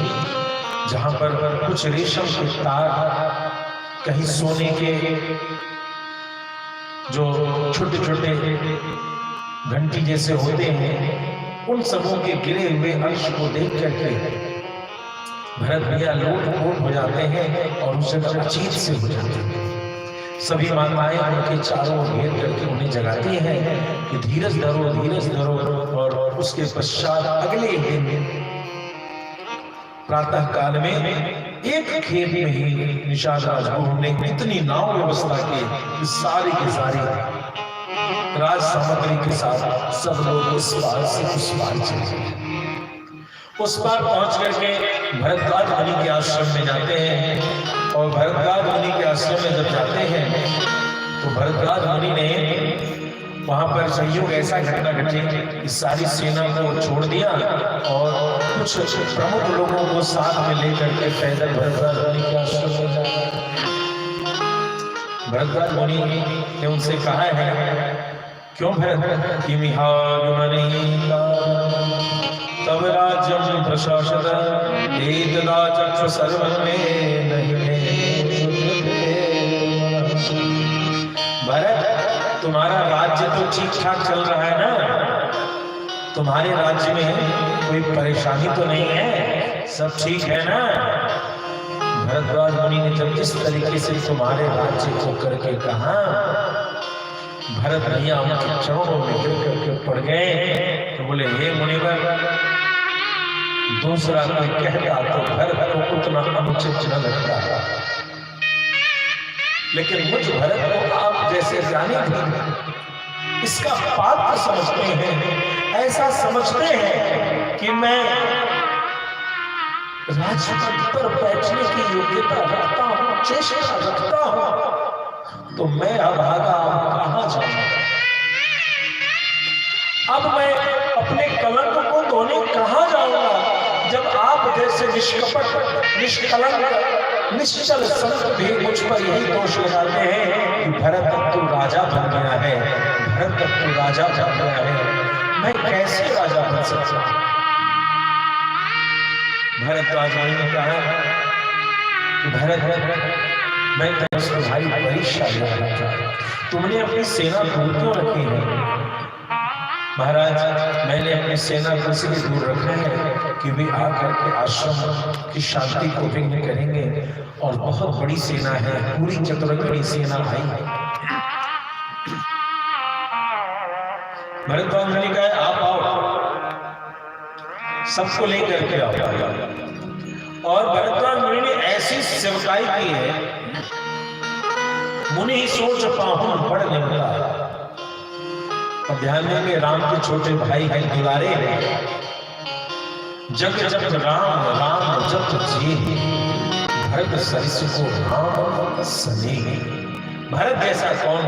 जहां पर कुछ रेशम के तार, कहीं सोने के जो छोटे छोटे घंटी जैसे होते हैं, उन सबों के गिरे हुए अंश को देख करके भरत भैया लोट-पोट हो जाते हैं और उस जगह अचीत से हो जाते हैं। सभी माताएं उनके चारों ओर घेर करके उन्हें जगाती हैं कि धीरज धरो, धीरज धरो। और उसके पश्चात अगले दिन प्रातः काल में एक खेत में ही निषाद राजगुरु ने इतनी नाव व्यवस्था की कि सारी की सारी राज सामग्री के साथ सब लोग इस पार से उस पार चले गए। उस पार पहुंच करके भरद्वाज मुनि के आश्रम में जाते हैं। और भरद्वाज मुनि के आश्रम में जब जाते हैं तो भरद्वाज मुनि ने वहां पर संयोग ऐसा घटना घटी कि सारी सेना को छोड़ दिया और कुछ प्रमुख लोगों को साथ में लेकर के पैदल भरद्वाज मुनि के आश्रम में जाते। भरद्वाज मुनि ने उनसे कहा है, क्यों भरत तब राज्यम प्रशासद एतदा चक्षु सर्वं मे नहीं। भरत, तुम्हारा राज्य तो ठीक ठाक चल रहा है ना? तुम्हारे राज्य में कोई परेशानी तो नहीं है? सब ठीक है ना? भरद्वाज मुनि ने जब इस तरीके से तुम्हारे राज्य को करके कहा, भरत भैया उनके चरणों में गिर करके पड़ गए। तो बोले, हे मुनिवर, दूसरा कोई कहता तो भरत को उतना अनुचित न लगता, लेकिन मुझ भरत को आप जैसे जाने इसका पात्र समझते हैं, ऐसा समझते हैं कि मैं राजपद पर बैठने की योग्यता रखता हूं, चेष्टा रखता हूं, तो मैं अभागा कहां जाऊंगा? अब मैं अपने कलंक को धोने कहां जाऊंगा जब आप जैसे निष्कपट, निष्कलंक, निश्चल संत भी मुझ पर यही दोष लगाते हैं कि भरत अब तू राजा बन गया है, भरत अब तू राजा बन गया है, मैं कैसे राजा बन सकता हूं? भरद्वाज मुनि ने कहा कि भरत, मैं तुमसे भाई परीक्षा ले रहा था, तुमने अपनी सेना दूर क्यों रखी है? महाराज, मैंने अपनी सेना को इसलिए दूर रखा है कि वे आकर के आश्रम की शांति को भंग करेंगे, और बहुत बड़ी सेना है, पूरी चतुरंगनी सेना आई है। भरद्वाज मुनि ने कहा, आप आओ, सबको लेकर के आओ। और भरद्वाज मुनि ने ऐसी सेवकाई की है, मुनि ही सोच पाहुन बड़ निमता। और ध्यान देंगे, राम के छोटे भाई हैं दुलारे हैं, जग जग राम राम जप जी, भरत सरिस को राम सनेही। भरत जैसा कौन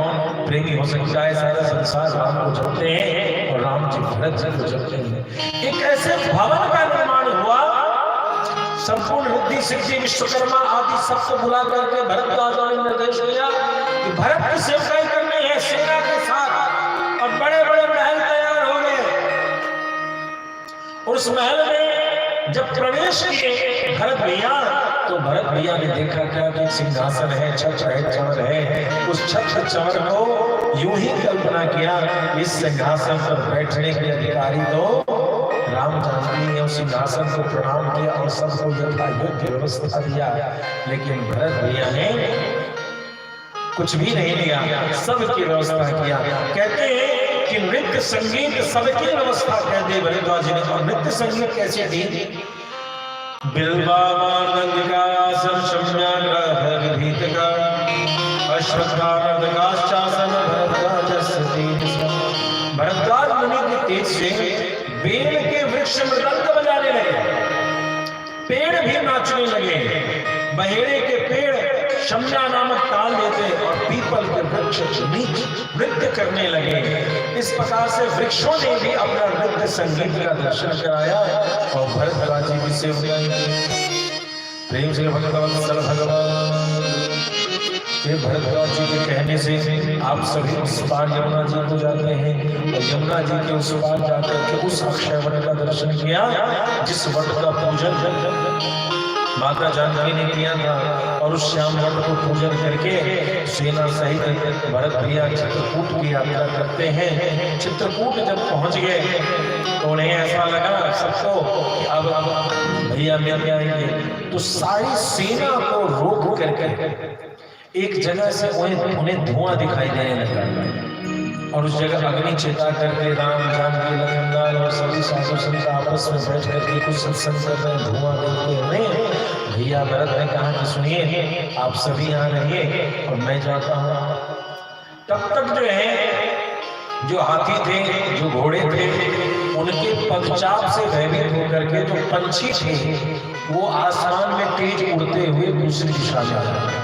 प्रेमी हो सकता है? सारा संसार राम को जपते हैं और राम जी भरत जी को जपते हैं। एक ऐसे भवन का निर्माण हुआ, संपूर्ण रिद्धि सिद्धि विश्वकर्मा आदि सबको बुला करके भरद्वाज ने निर्देश दिया कि भरत की सेवकाई करनी है सेना के साथ, और बड़े बड़े महल तैयार हो गए। और उस महल में जब प्रवेश किए भरत भैया, तो भरत भैया ने देखा क्या कि सिंहासन है, छत है, चमर है। उस छत चमर को यूं ही कल्पना किया, इस सिंहासन पर बैठने के अधिकारी तो राम जानकी ने उस सिंहासन को प्रणाम किया और सबको यथा योग्य व्यवस्था दिया। लेकिन भरत भैया ने कुछ भी नहीं दिया, सबकी व्यवस्था किया। कहते हैं कि नृत्य संगीत सबकी व्यवस्था कर दे भरद्वाज ने। और नृत्य संगीत कैसे दी? बिल्वा मानंदिका संशम्याग्रह विभीतिका अश्वत्थानंदकाश्चासन भरद्वाजस्ति। भरद्वाज मुनि के तेज से बेल के वृक्ष मृदंग बजाने लगे, पेड़ भी नाचने लगे, बहेड़े के पेड़ शम्या नामक ताल देते और पीपल के वृक्ष नृत्य करने लगे। इस प्रकार से वृक्षों ने भी अपना नृत्य संगीत का दर्शन कराया और भरद्वाज जी की सेवकाई प्रेम से भगवत्सल भगवान ये भरद्वाज जी के कहने से आप सभी उस पार यमुना जी को जाते हैं और यमुना जी के उस पार जाकर के उस अक्षय वट का दर्शन किया जिस वट का पूजन माता जानकी ने किया था। और उस श्याम वट को पूजन करके सेना सहित भरत भैया चित्रकूट की यात्रा करते हैं। चित्रकूट जब पहुंच गए तो उन्हें ऐसा लगा सबको कि अब भैया मिल जाएंगे, तो सारी सेना को रोक करके एक जगह से उन्हें धुआं दिखाई देने लगा और उस जगह अग्नि चिता करके राम जानकी लखनलाल और सभी साधु संत आपस में बैठ करके कुछ सत्संग कर रहे, धुआं देखते हुए भैया भरत ने कहा कि सुनिए आप सभी यहाँ रहिए और मैं जाता हूँ। तब तक जो है जो हाथी थे, जो घोड़े थे, उनके पदचाप से भयभीत होकर के जो पंछी थे वो आसमान में तेज उड़ते हुए दूसरी दिशा में आ गए।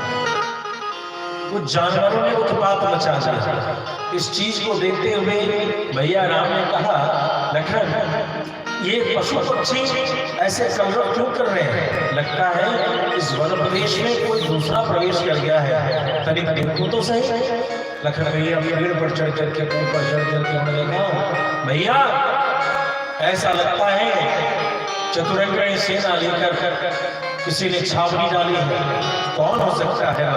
वो जानवरों ने उत्पात मचा दिया। इस चीज को देखते हुए भैया राम ने कहा, लखन ये पशु पक्षी ऐसे कलरव क्यों कर रहे हैं? लगता है इस वन प्रदेश में कोई दूसरा प्रवेश कर गया है, तनिक देखो तो सही। लखन भैया पेड़ पर चढ़ करके ऊपर चढ़ करके होने लगा, भैया ऐसा लगता है चतुरंगणी सेना लेकर किसी ने छावनी डाली है। कौन हो सकता है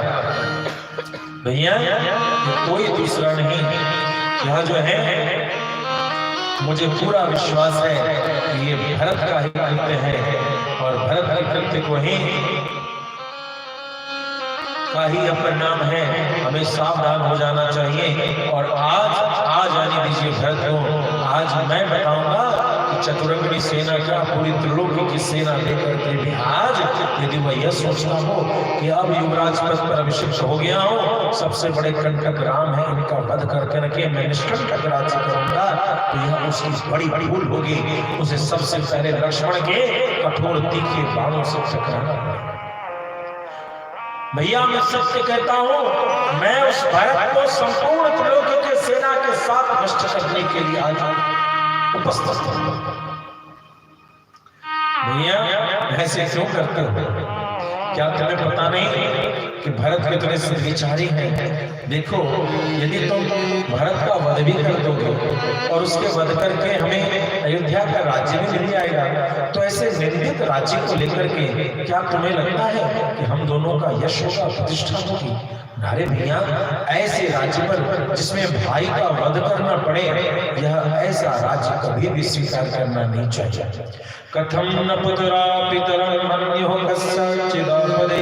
भैया? कोई दूसरा नहीं, यहाँ जो है मुझे पूरा विश्वास है कि ये भरत का ही कृत्य है और भरत के कृत्य को ही का ही परिणाम है। हमें सावधान हो जाना चाहिए और आज आने दीजिए भरत को। आज मैं बताऊंगा कि चतुरंगनी सेना का पूरी त्रिलोकी की सेना लेकर के भी आज यदि मैं यह सोचता हूँ कि अब युवराज पद पर अभिषिक्त हो गया हूँ, सबसे बड़े कंटक राम है, इनका वध करके रखे मैं निष्कंटक राज्य करूंगा, तो यह उसकी बड़ी भूल होगी। उसे सबसे पहले लक्ष्मण के कठोर तीखे बाणों से टकराना पड़ेगा। भैया मैं सत्य कहता हूं, मैं उस भरत को संपूर्ण त्रिलोकी के सेना के साथ नष्ट करने के लिए आज उपस्थित हूं। भैया ऐसे क्यों करते हो? क्या तुम्हें पता नहीं कि भरत कितने सद्विचारी हैं? देखो यदि तुम भरत का वध भी कर दोगे और उसके वध करके हमें अयोध्या का राज्य भी मिल जाएगा, तो ऐसे निंदित राज्य को लेकर के क्या तुम्हें लगता है कि हम दोनों का यश होगा, प्रतिष्ठा होगी? अरे भैया ऐसे राज्य पर जिसमें भाई का वध करना पड़े, यह ऐसा राज्य कभी भी स्वीकार करना नहीं चाहिए। कथम न पुत्रा पितरं मन्यो कस्यचिदापदे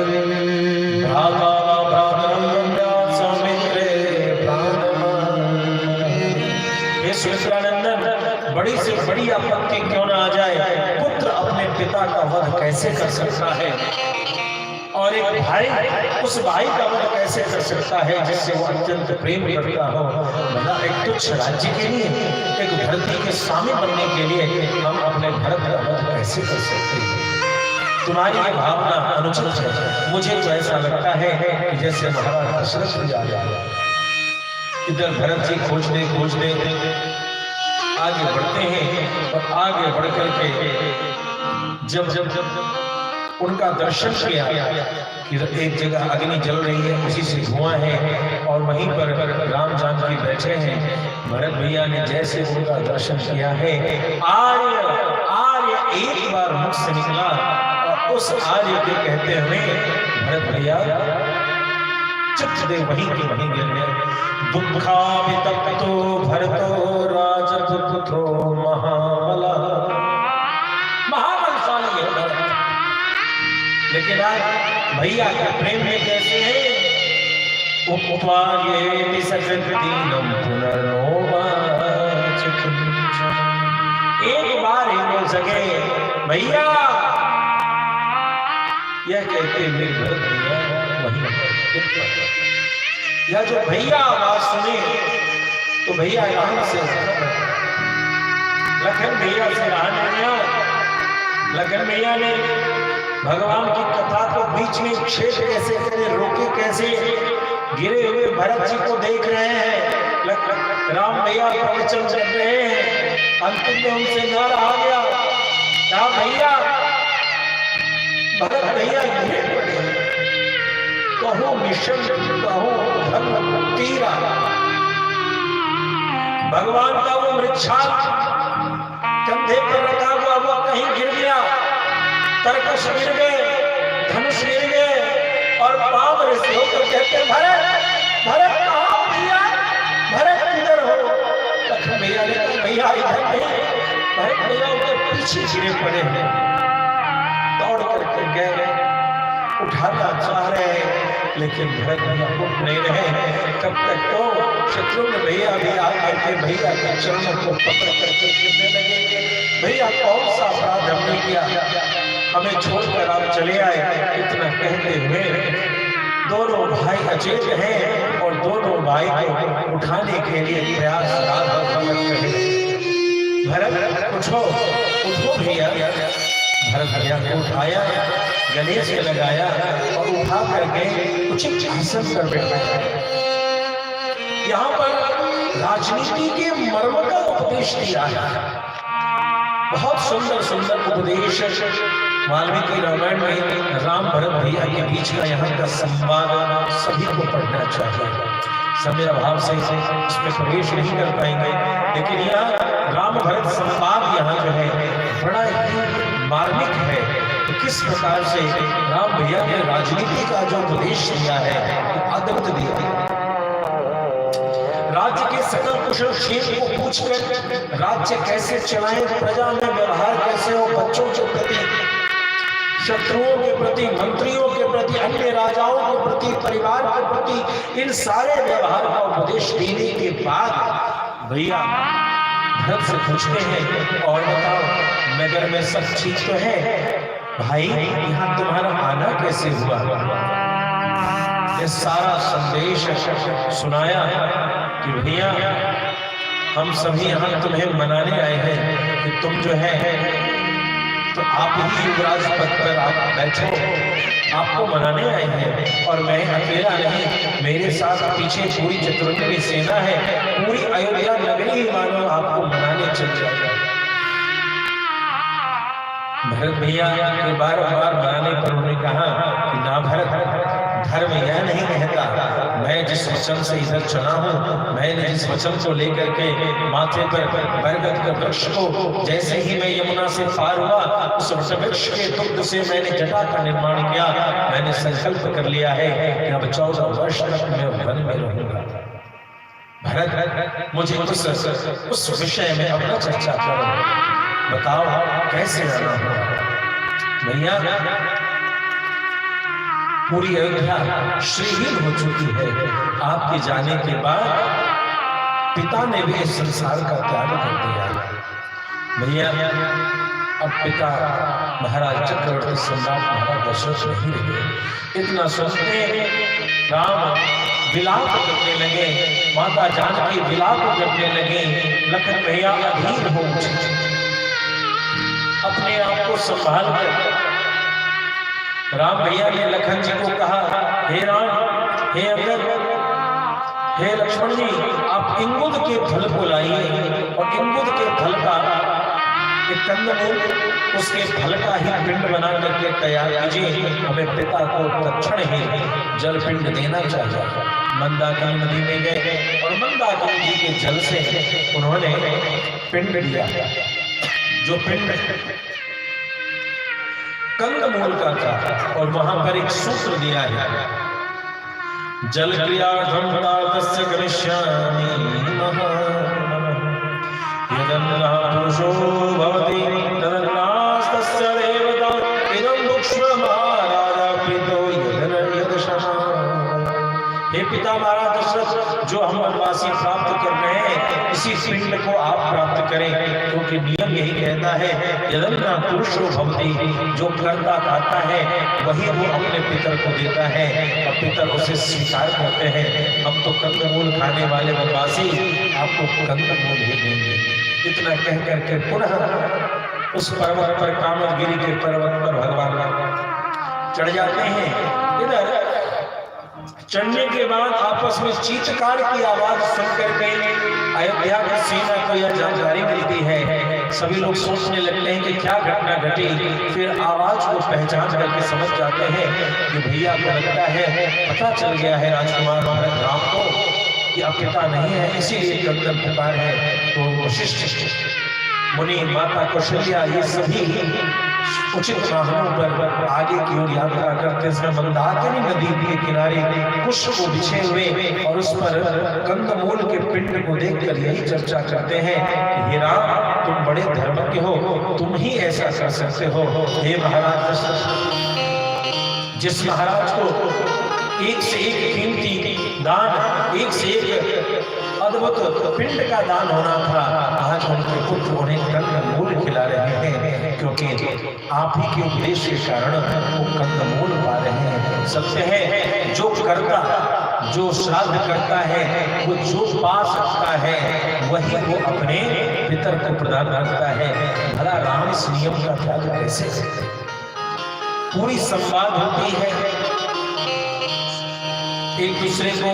भ्राता भ्रातरं वन्द्यात् सौमित्रे प्राणम्। हे सुमित्रानंदन, बड़ी से बड़ी आपत्ति क्यों ना आ जाए, पुत्र अपने पिता का वध कैसे कर सकता है और एक भाई उस भाई का वध कैसे कर सकता है जिससे वो अत्यंत प्रेम करता हो? मतलब एक तुच्छ राज्य के लिए, एक धरती के स्वामी बनने के लिए हम अपने भरत का वध कैसे कर सकते हैं? तुम्हारी ये भावना अनुचित है। मुझे तो ऐसा लगता है कि जैसे महाराज दशरथ जी आ गया, इधर भरत जी खोजने आगे बढ़ते हैं और आगे बढ़ करके जब उनका दर्शन किया कि एक जगह अग्नि जल रही है, उसी से धुआं है और वहीं पर राम जानकी बैठे हैं। भरत भैया ने जैसे उनका दर्शन किया है, आर्य एक बार मुख से निकला और उस आर्य के कहते हुए भरत भैया चित्त दे वहीं के वहीं गिर गए। दुःखावितप्तो भरतो राजपुत्रो महाबला, महाबलशाली है भरत। लेकिन आज भैया के प्रेम में कैसे है? उपवार्येति सकृद्दीनं पुनर्नोवा चिकिंचन। एक बार ही मिल सके भैया, यह कहते हुए भरत भैया वहीं यह जो भैया आवाज सुने तो भैया यहाँ से लखन भैया से रहा नहीं। लखन भैया ने भगवान की कथा को बीच में छेद कैसे करे, रोके कैसे? गिरे हुए भरत जी को देख रहे हैं, राम भैया प्रवचन कर रहे हैं, अंतिम में उनसे न रहा गया। क्या भैया भरत भैया गिरे पड़े, कहो मिशन कहो धन तीरा। भगवान का वो मृच्छा कंधे पर रखा हुआ वो कहीं गिर गया, तरकश गिर गए, धनुष गिर गए और पाप ऋषि होकर कहते भरत भरत कहाँ भैया, भरत किधर हो? लखन भैया ने कहा भैया इधर नहीं। भरत भैया उनके पीछे गिरे पड़े हैं, दौड़ करके गए, उठाना चाह रहे हैं लेकिन भरत भैया उठ नहीं रहे। तब तक तो शत्रुघ्न भैया भी आकर के भैया के चरणों को पकड़ करके गिरने लगे। भैया कौन सा अपराध हमने किया, हमें छोड़कर आप चले आए? इतना कहते हुए दोनों भाई अचेत हैं और दोनों भाई को उठाने के लिए प्रयास भरत उठो उठो भैया। भरत भैया को उठाया, गले से लगाया और उठा करके उचित आसन पर बैठाया। यहाँ पर राजनीति के मर्म का उपदेश दिया है। बहुत सुंदर सुंदर उपदेश वाल्मीकि रामायण में राम भरत भैया के बीच का यहाँ का संवाद सभी को पढ़ना चाहिए। समय अभाव से इसमें प्रवेश नहीं कर पाएंगे, लेकिन यहाँ राम भरत संवाद यहाँ जो है बड़ा ही मार्मिक है। तो किस प्रकार से राम भैया ने राजनीति का जो उपदेश दिया है अद्भुत दिया। राज्य के सकल कुशल क्षेम को पूछकर राज्य कैसे चलाएं, प्रजा में व्यवहार कैसे हो, बच्चों के प्रति, शत्रुओं के प्रति, मंत्रियों के प्रति, अन्य राजाओं के प्रति, परिवार के प्रति, इन सारे व्यवहार का उपदेश देने के बाद भैया भरत से पूछते हैं और बताओ नगर में सब ठीक तो है भाई, यहाँ तुम्हारा आना कैसे हुआ। ये सारा संदेश सुनाया कि भैया हम सभी यहाँ तुम्हें मनाने आए हैं कि तुम जो है तो आप ही युवराज पद पर आप बैठो, आपको मनाने आए हैं। और मैं अकेला नहीं, मेरे साथ पीछे पूरी चतुरंगी सेना है, पूरी अयोध्या नगरी ही मानो आपको मनाने चल जाएगा। भरत भैया के बार बार मनाने पर उन्होंने कहा कि ना भरत, धर्म यह नहीं कहता, मैं जिस वचन से इधर चला हूँ, मैंने जिस वचन को लेकर के माथे पर बरगद के वृक्ष को जैसे ही मैं यमुना से पार हुआ, उस वृक्ष के दुग्ध से मैंने जटा का निर्माण किया। मैंने संकल्प कर लिया है कि अब 14 वर्ष तक मैं वन में रहूंगा। भरत मुझे उस विषय में अपना चर्चा करो, बताओ कैसे रहना होगा। भैया पूरी अयोध्या श्रीहीन हो चुकी है, आपके जाने के बाद पिता ने भी इस संसार का त्याग कर दिया। भैया अब पिता महाराज चक्रवर्ती सम्राट महाराज दशरथ नहीं रहे। इतना सुनते राम विलाप करने लगे, माता जानकी विलाप करने लगे। लखन भैया अधीर हो उठे, अपने आप को संभाल कर राम भैया ने लखन जी को कहा, हे राम, हे अंगद, हे लक्ष्मण जी, आप इंगुद के फल को लाइए और इंगुद के फल का एक कंदमूल, उसके फल का ही पिंड बना करके तैयार कीजिए। हमें पिता को तत्क्षण ही जल पिंड देना चाहिए। मंदाकिनी नदी में गए और मंदाकिनी जी के जल से उन्होंने पिंड दिया, जो पिंड कंदमूल का था। और वहां पर एक सूत्र दिया है, जल क्रियार्थम तातस्य करिष्यामि यदन्नः पुरुषो भवति तदन्नास्तस्य देवता इदं भुक्ष्वमाराधपितो यदशः। हे पिता महाराज दशरथ, जो हम वनवासी प्राप्त कर रहे हैं इसी पिंड को आप प्राप्त करें, क्योंकि नियम यही कहता है यदन्ना पुरुषो भवति, जो करता खाता है वही वो अपने पितर को देता है और पितर उसे स्वीकार करते हैं। हम तो कंदमूल खाने वाले वनवासी आपको कंदमूल ही देंगे। इतना कह करके पुनः उस पर्वत पर, कामदगिरी के पर्वत पर भगवान चढ़ जाते हैं। इधर चढ़ने के बाद आपस में चीत्कार की आवाज सुनकर के अयोध्या की सेना को यह जानकारी मिलती है। सभी लोग सोचने लगते हैं कि क्या घटना घटी। फिर आवाज को पहचान करके समझ जाते हैं कि भैया को लगता है, पता चल गया है राजकुमार महाराज राम को कि अब पिता नहीं है, इसीलिए कंदन पुकार है। तो वशिष्ठ मुनि, माता कौशल्या, ये सभी उचित वाहनों पर आगे की ओर यात्रा करते समय मंदाकिनी नदी के किनारे पुष्प को बिछे हुए और उस पर कंदमूल के पिंड को देखकर यही चर्चा करते हैं कि हे राम, तुम बड़े धर्मज्ञ हो, तुम ही ऐसा कर सकते हो। हे महाराज दशरथ, जिस महाराज को एक से एक कीमती दान, एक से एक अद्भुत पिंड का दान होना था। आज उनके पुत्र उन्हें कंदमूल खिला रहे हैं, क्योंकि आप ही के उपदेश के कारण वो कंदमूल पा रहे हैं। सत्य है, जो करता, जो श्राद्ध करता है, वो जो पा सकता है वही वो अपने पितर को प्रदान करता है। भला राम इस नियम का त्याग कैसे? पूरी संवाद होती है, एक दूसरे को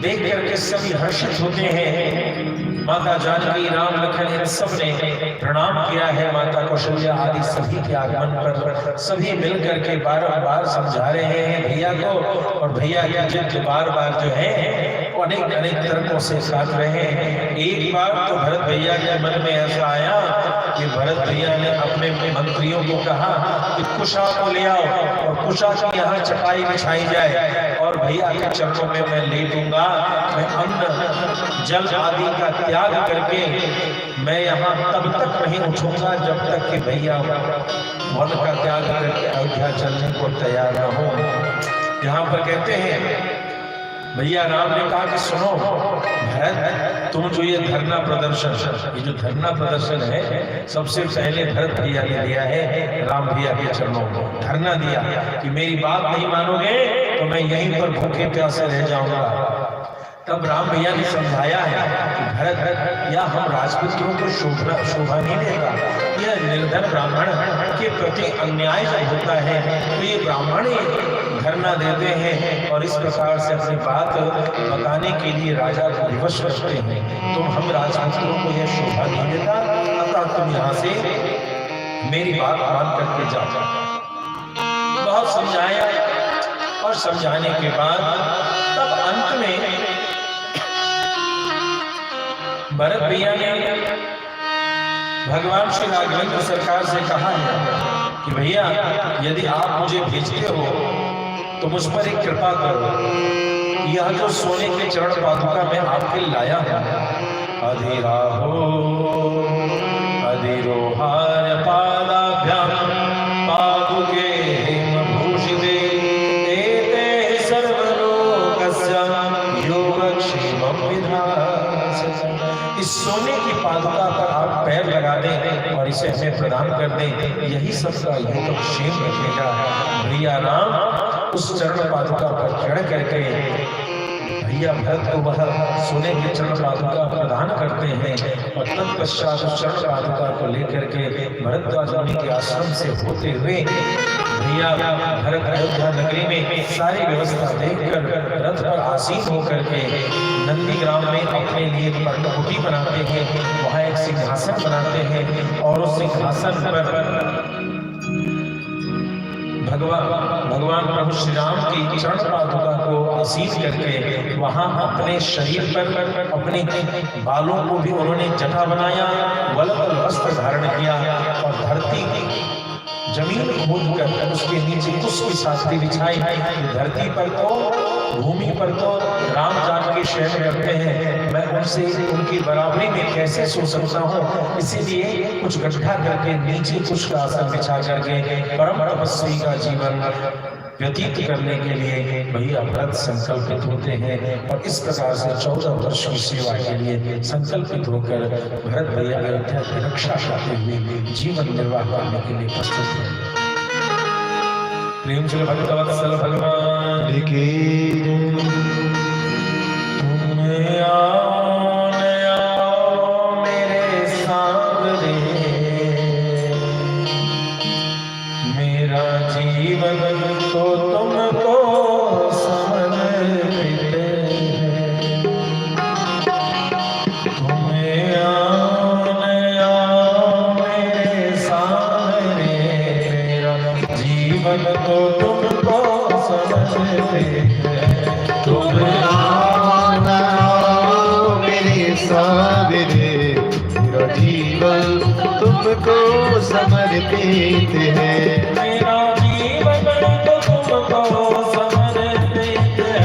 देख करके सभी हर्षित होते हैं। माता जानकी, राम, लखन इन सब ने प्रणाम किया है। माता कौशल्या आदि सभी के आगमन पर सभी मिलकर के बार-बार समझा रहे हैं भैया को, और भैया की जिद बार-बार जो है अनेक अनेक तर्कों से साथ रहे हैं। एक बार तो भरत भैया के मन में ऐसा आया कि भरत भैया ने अपने मंत्रियों को कहा कि कुशा को ले आओ और कुशा की यहाँ चटाई बिछाई जाए और भैया के चरणों में मैं लेटूंगा। मैं अन्न जल आदि का त्याग करके मैं यहाँ तब तक नहीं उठूंगा जब तक कि भैया वन का त्याग करके अयोध्या चलने को तैयार न हो। यहाँ पर कहते हैं भैया राम ने कहा कि सुनो भरत, तुम जो ये धरना प्रदर्शन, ये जो धरना प्रदर्शन है सबसे पहले भरत भैया ने दिया है राम भैया के चरणों में। धरना दिया कि मेरी बात नहीं मानोगे तो मैं यहीं पर भूखे प्यासे रह जाऊंगा। तब राम भैया ने समझाया है कि भरत, या हम राजपुत्रों को शोभा नहीं देता, यह निर्धन ब्राह्मण के प्रति अन्याय जब होता है तो ये ब्राह्मण धरना देते हैं और इस प्रकार से अपनी बात बताने के लिए राजा को विवश करते हैं। तो हम राजपुत्रों को यह शोभा नहीं देता, अतः तुम यहाँ से मेरी बात मान करके जाओ। बहुत समझाया और समझाने के बाद तब अंत में भरत भैया ने भगवान श्री राघवेंद्र सरकार से कहा है कि भैया यदि आप मुझे भेजते हो तो मुझ पर एक कृपा करो, यह जो सोने के चरण पादुका मैं आपके लाया हूं, अधिराहो अधिरोहार पादाभ्याम पादुके भूषिते एते सर्वलोकस्य योगक्षेमं विधास्यति। इस सोने की पादुका पर आप पैर लगा दें और इसे हमें प्रदान कर दें, यही सबका योगक्षेम रखेगा। भैया राम उस चरण पादुका पर चढ़ करके भैया भरत को वह सोने के चरण पादुका प्रदान करते हैं और तत्पश्चात उस चरण पादुका को लेकर के भरद्वाज मुनि के आश्रम से होते हुए भैया भरत अयोध्या नगरी में सारी व्यवस्था देखकर रथ पर आसीन होकर के नंदी ग्राम में अपने लिए पर्णकुटी बनाते हैं, वहां एक सिंहासन बनाते हैं और उस सिंहासन पर भगवान प्रभु श्री राम की चरण पादुका को आसीन करके वहां अपने शरीर पर अपने बालों को भी उन्होंने जटा बनाया, वल्लभ वस्त्र धारण किया और धरती जमीन खोद कर उसके नीचे कुश की साथी बिछाई। धरती पर तो भूमि पर तो राम जानकी शयन करते हैं, मैं उनसे उनकी बराबरी में कैसे सो सकता हूँ, इसीलिए कुछ गड्ढा करके नीचे कुश का आसन बिछा करके परम तपस्वी का जीवन व्यतीत करने के लिए भैया भरत संकल्पित होते हैं और इस प्रकार से 14 वर्ष की सेवा के लिए संकल्पित होकर भरत भैया अयोध्या की रक्षा करते हुए जीवन निर्वाह करने के लिए प्रस्तुत हैं। प्रेम से भक्तवत्सल भगवान की तुम्हें आओ मेरे सामने, मेरा जीवन तो तुमको समर्पित है। तुम्हें आओ मेरे सामने, मेरा जीवन तो तुमको समर्पित है। तुम्हें आओ मेरे सामने, मेरा जीवन तुमको समर्पित है। मेरा जीवन तो तुमको समर्पित है,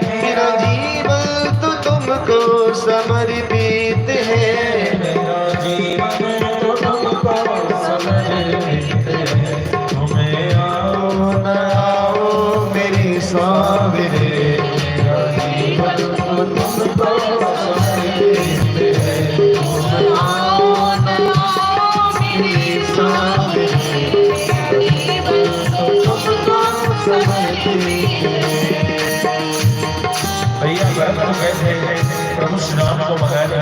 मेरा जीवन तो तुमको समर्पित है, मेरा जीवन तो तुमको समर्पित है। तुम्हें आओ न आओ मेरे साथ तुमको समर्पित है। तुम आओ न आओ मेरे सामने, जीवन तो तुमको समर्पित है। भैया भरत को कहते हैं प्रभु श्री राम को मंगाने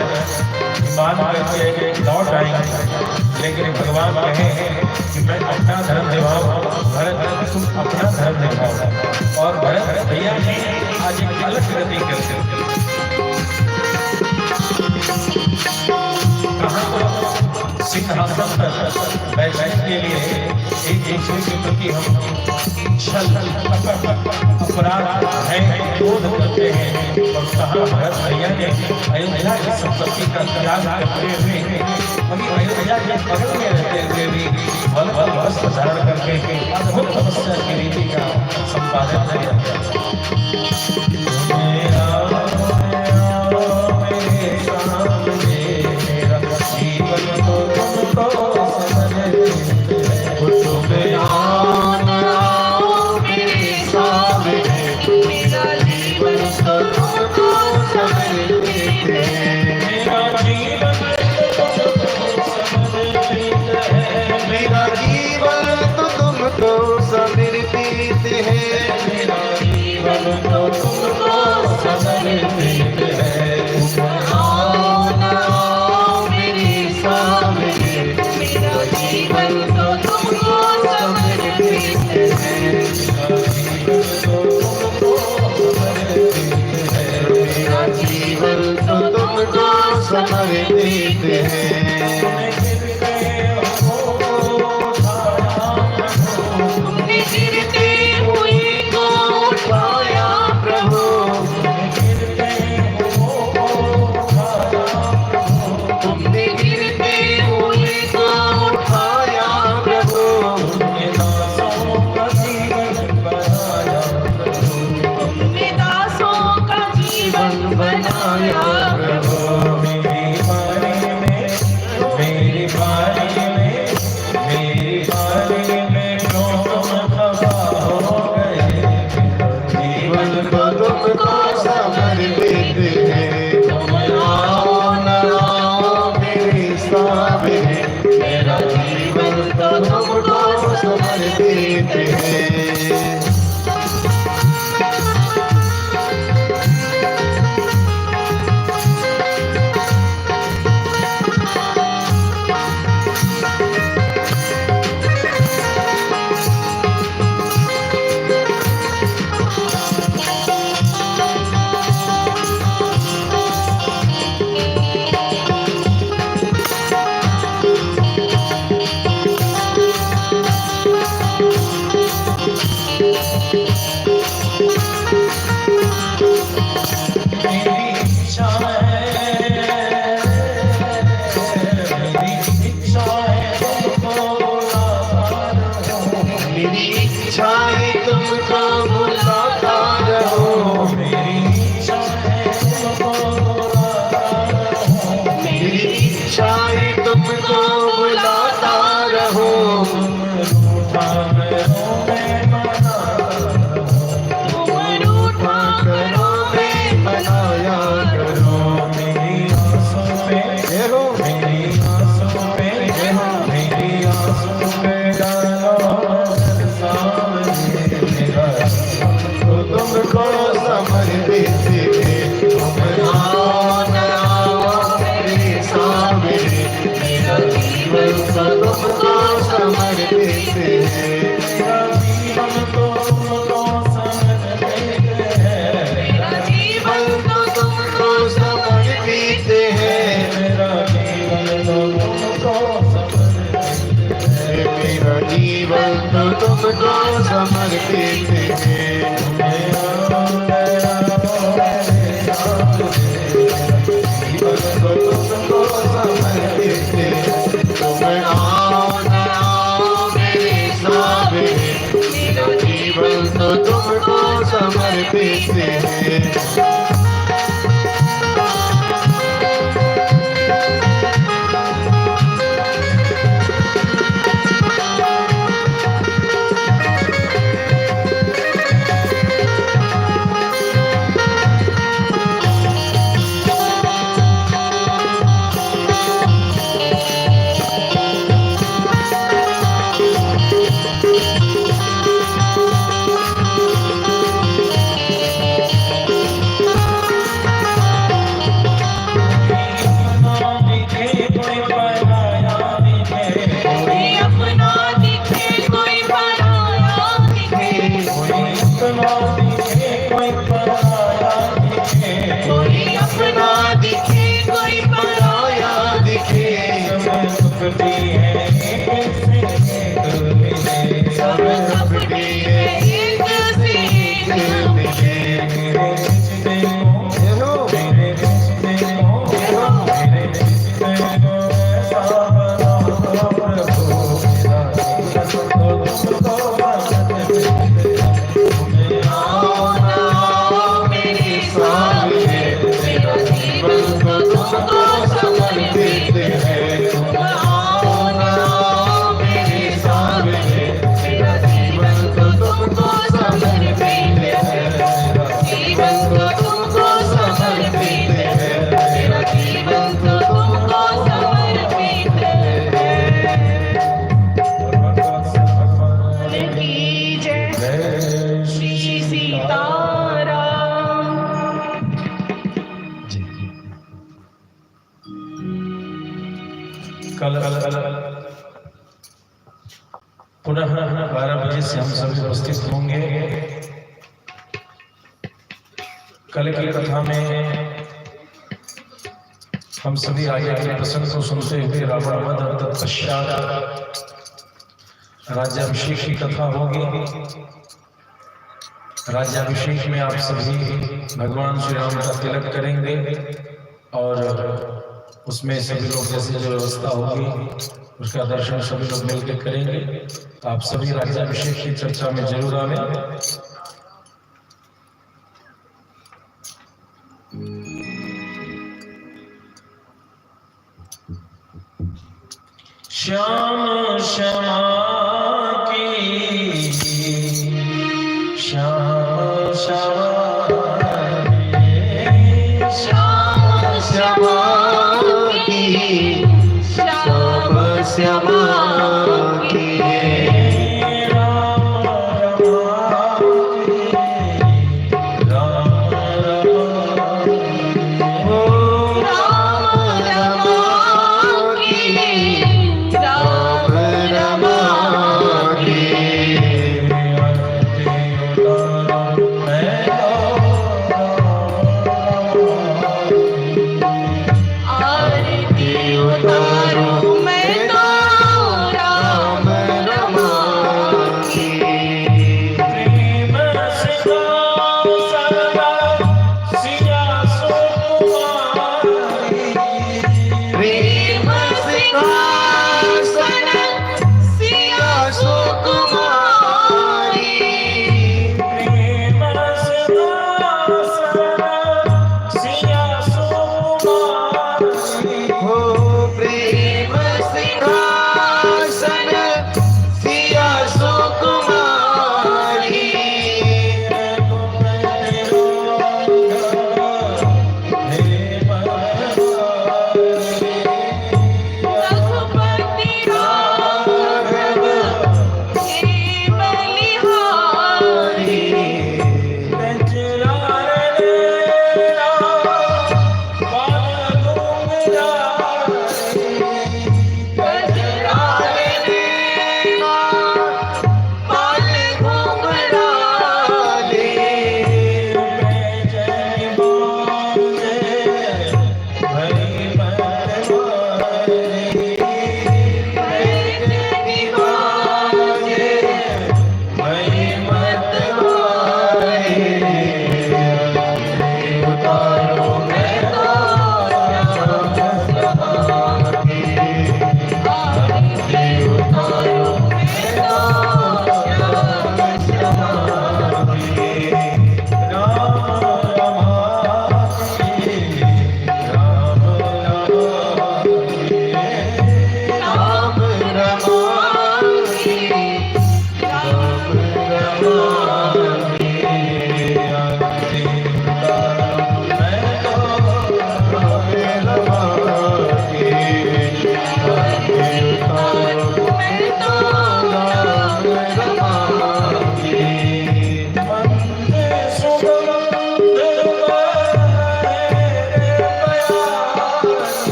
मान करके लौट आएंगे, लेकिन भगवान कहे कि मैं अपना धर्म निभाऊं, भरत तुम अपना धर्म निभाओ। और भरत भैया ने आज एक अलग गति करते सिंहासन पर बैठने के लिए एक दूसरे के प्रति हम छल अपराध है क्रोध करते हैं। और कहा भरत भैया ने अयोध्या की संपत्ति का त्याग करते हुए वही अयोध्या के बगल में रहते हुए भी बल वस्त्र धारण करके अद्भुत तपस्या की रीति का संपादन किया। समर्पित है। तुमने गिरते हुए को उठाया प्रभु, तुमने गिरते हुए को उठाया प्रभु, तुमने दासों का जीवन बनाया प्रभु। तुमको समर्पित है। तुमको समर्पित है। तुम आओ न आओ मेरे सामने, मेरा जीवन तो तुमको समर्पित है। अपना दिखे कोई पराया दिखे सब सुखती है सब सबके एक से एक मिले मेरे रिश्ते को मेरे रिश्ते को मेरे रिश्ते को ऐसा बना दो प्रभु मेरा जीवन तो तुमको समर्पित है आओ ना आओ मेरे सामने मेरा जीवन तो तुमको समर्पित है तुम आओ ना आओ मेरे सामने मेरा जीवन तो तुमको समर्पित है जीवन तो तुमको समर्पित है मेरा जीवन तो तुमको समर्पित है की जय श्री सीताराम। कल पुनः 12 बजे से हम सभी उपस्थित होंगे। कल की कथा में हम सभी आगे के प्रसंग को सुनते हुए रावण वध और तत्पश्चात राज्याभिषेक की कथा होगी। राज्याभिषेक में आप सभी भगवान श्री राम का तिलक करेंगे और उसमें सभी लोग जैसे जो व्यवस्था होगी उसका दर्शन सभी लोग मिलकर करेंगे। तो आप सभी राज्याभिषेक की चर्चा में जरूर आवें। श्याम श्यामा की श्याम श्यामा श्याम श्यामा की श्याम श्यामा की रमा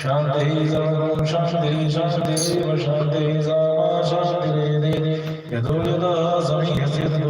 शांति सर्वं शांति शांति शांति शांति यदो यदा समीयस्य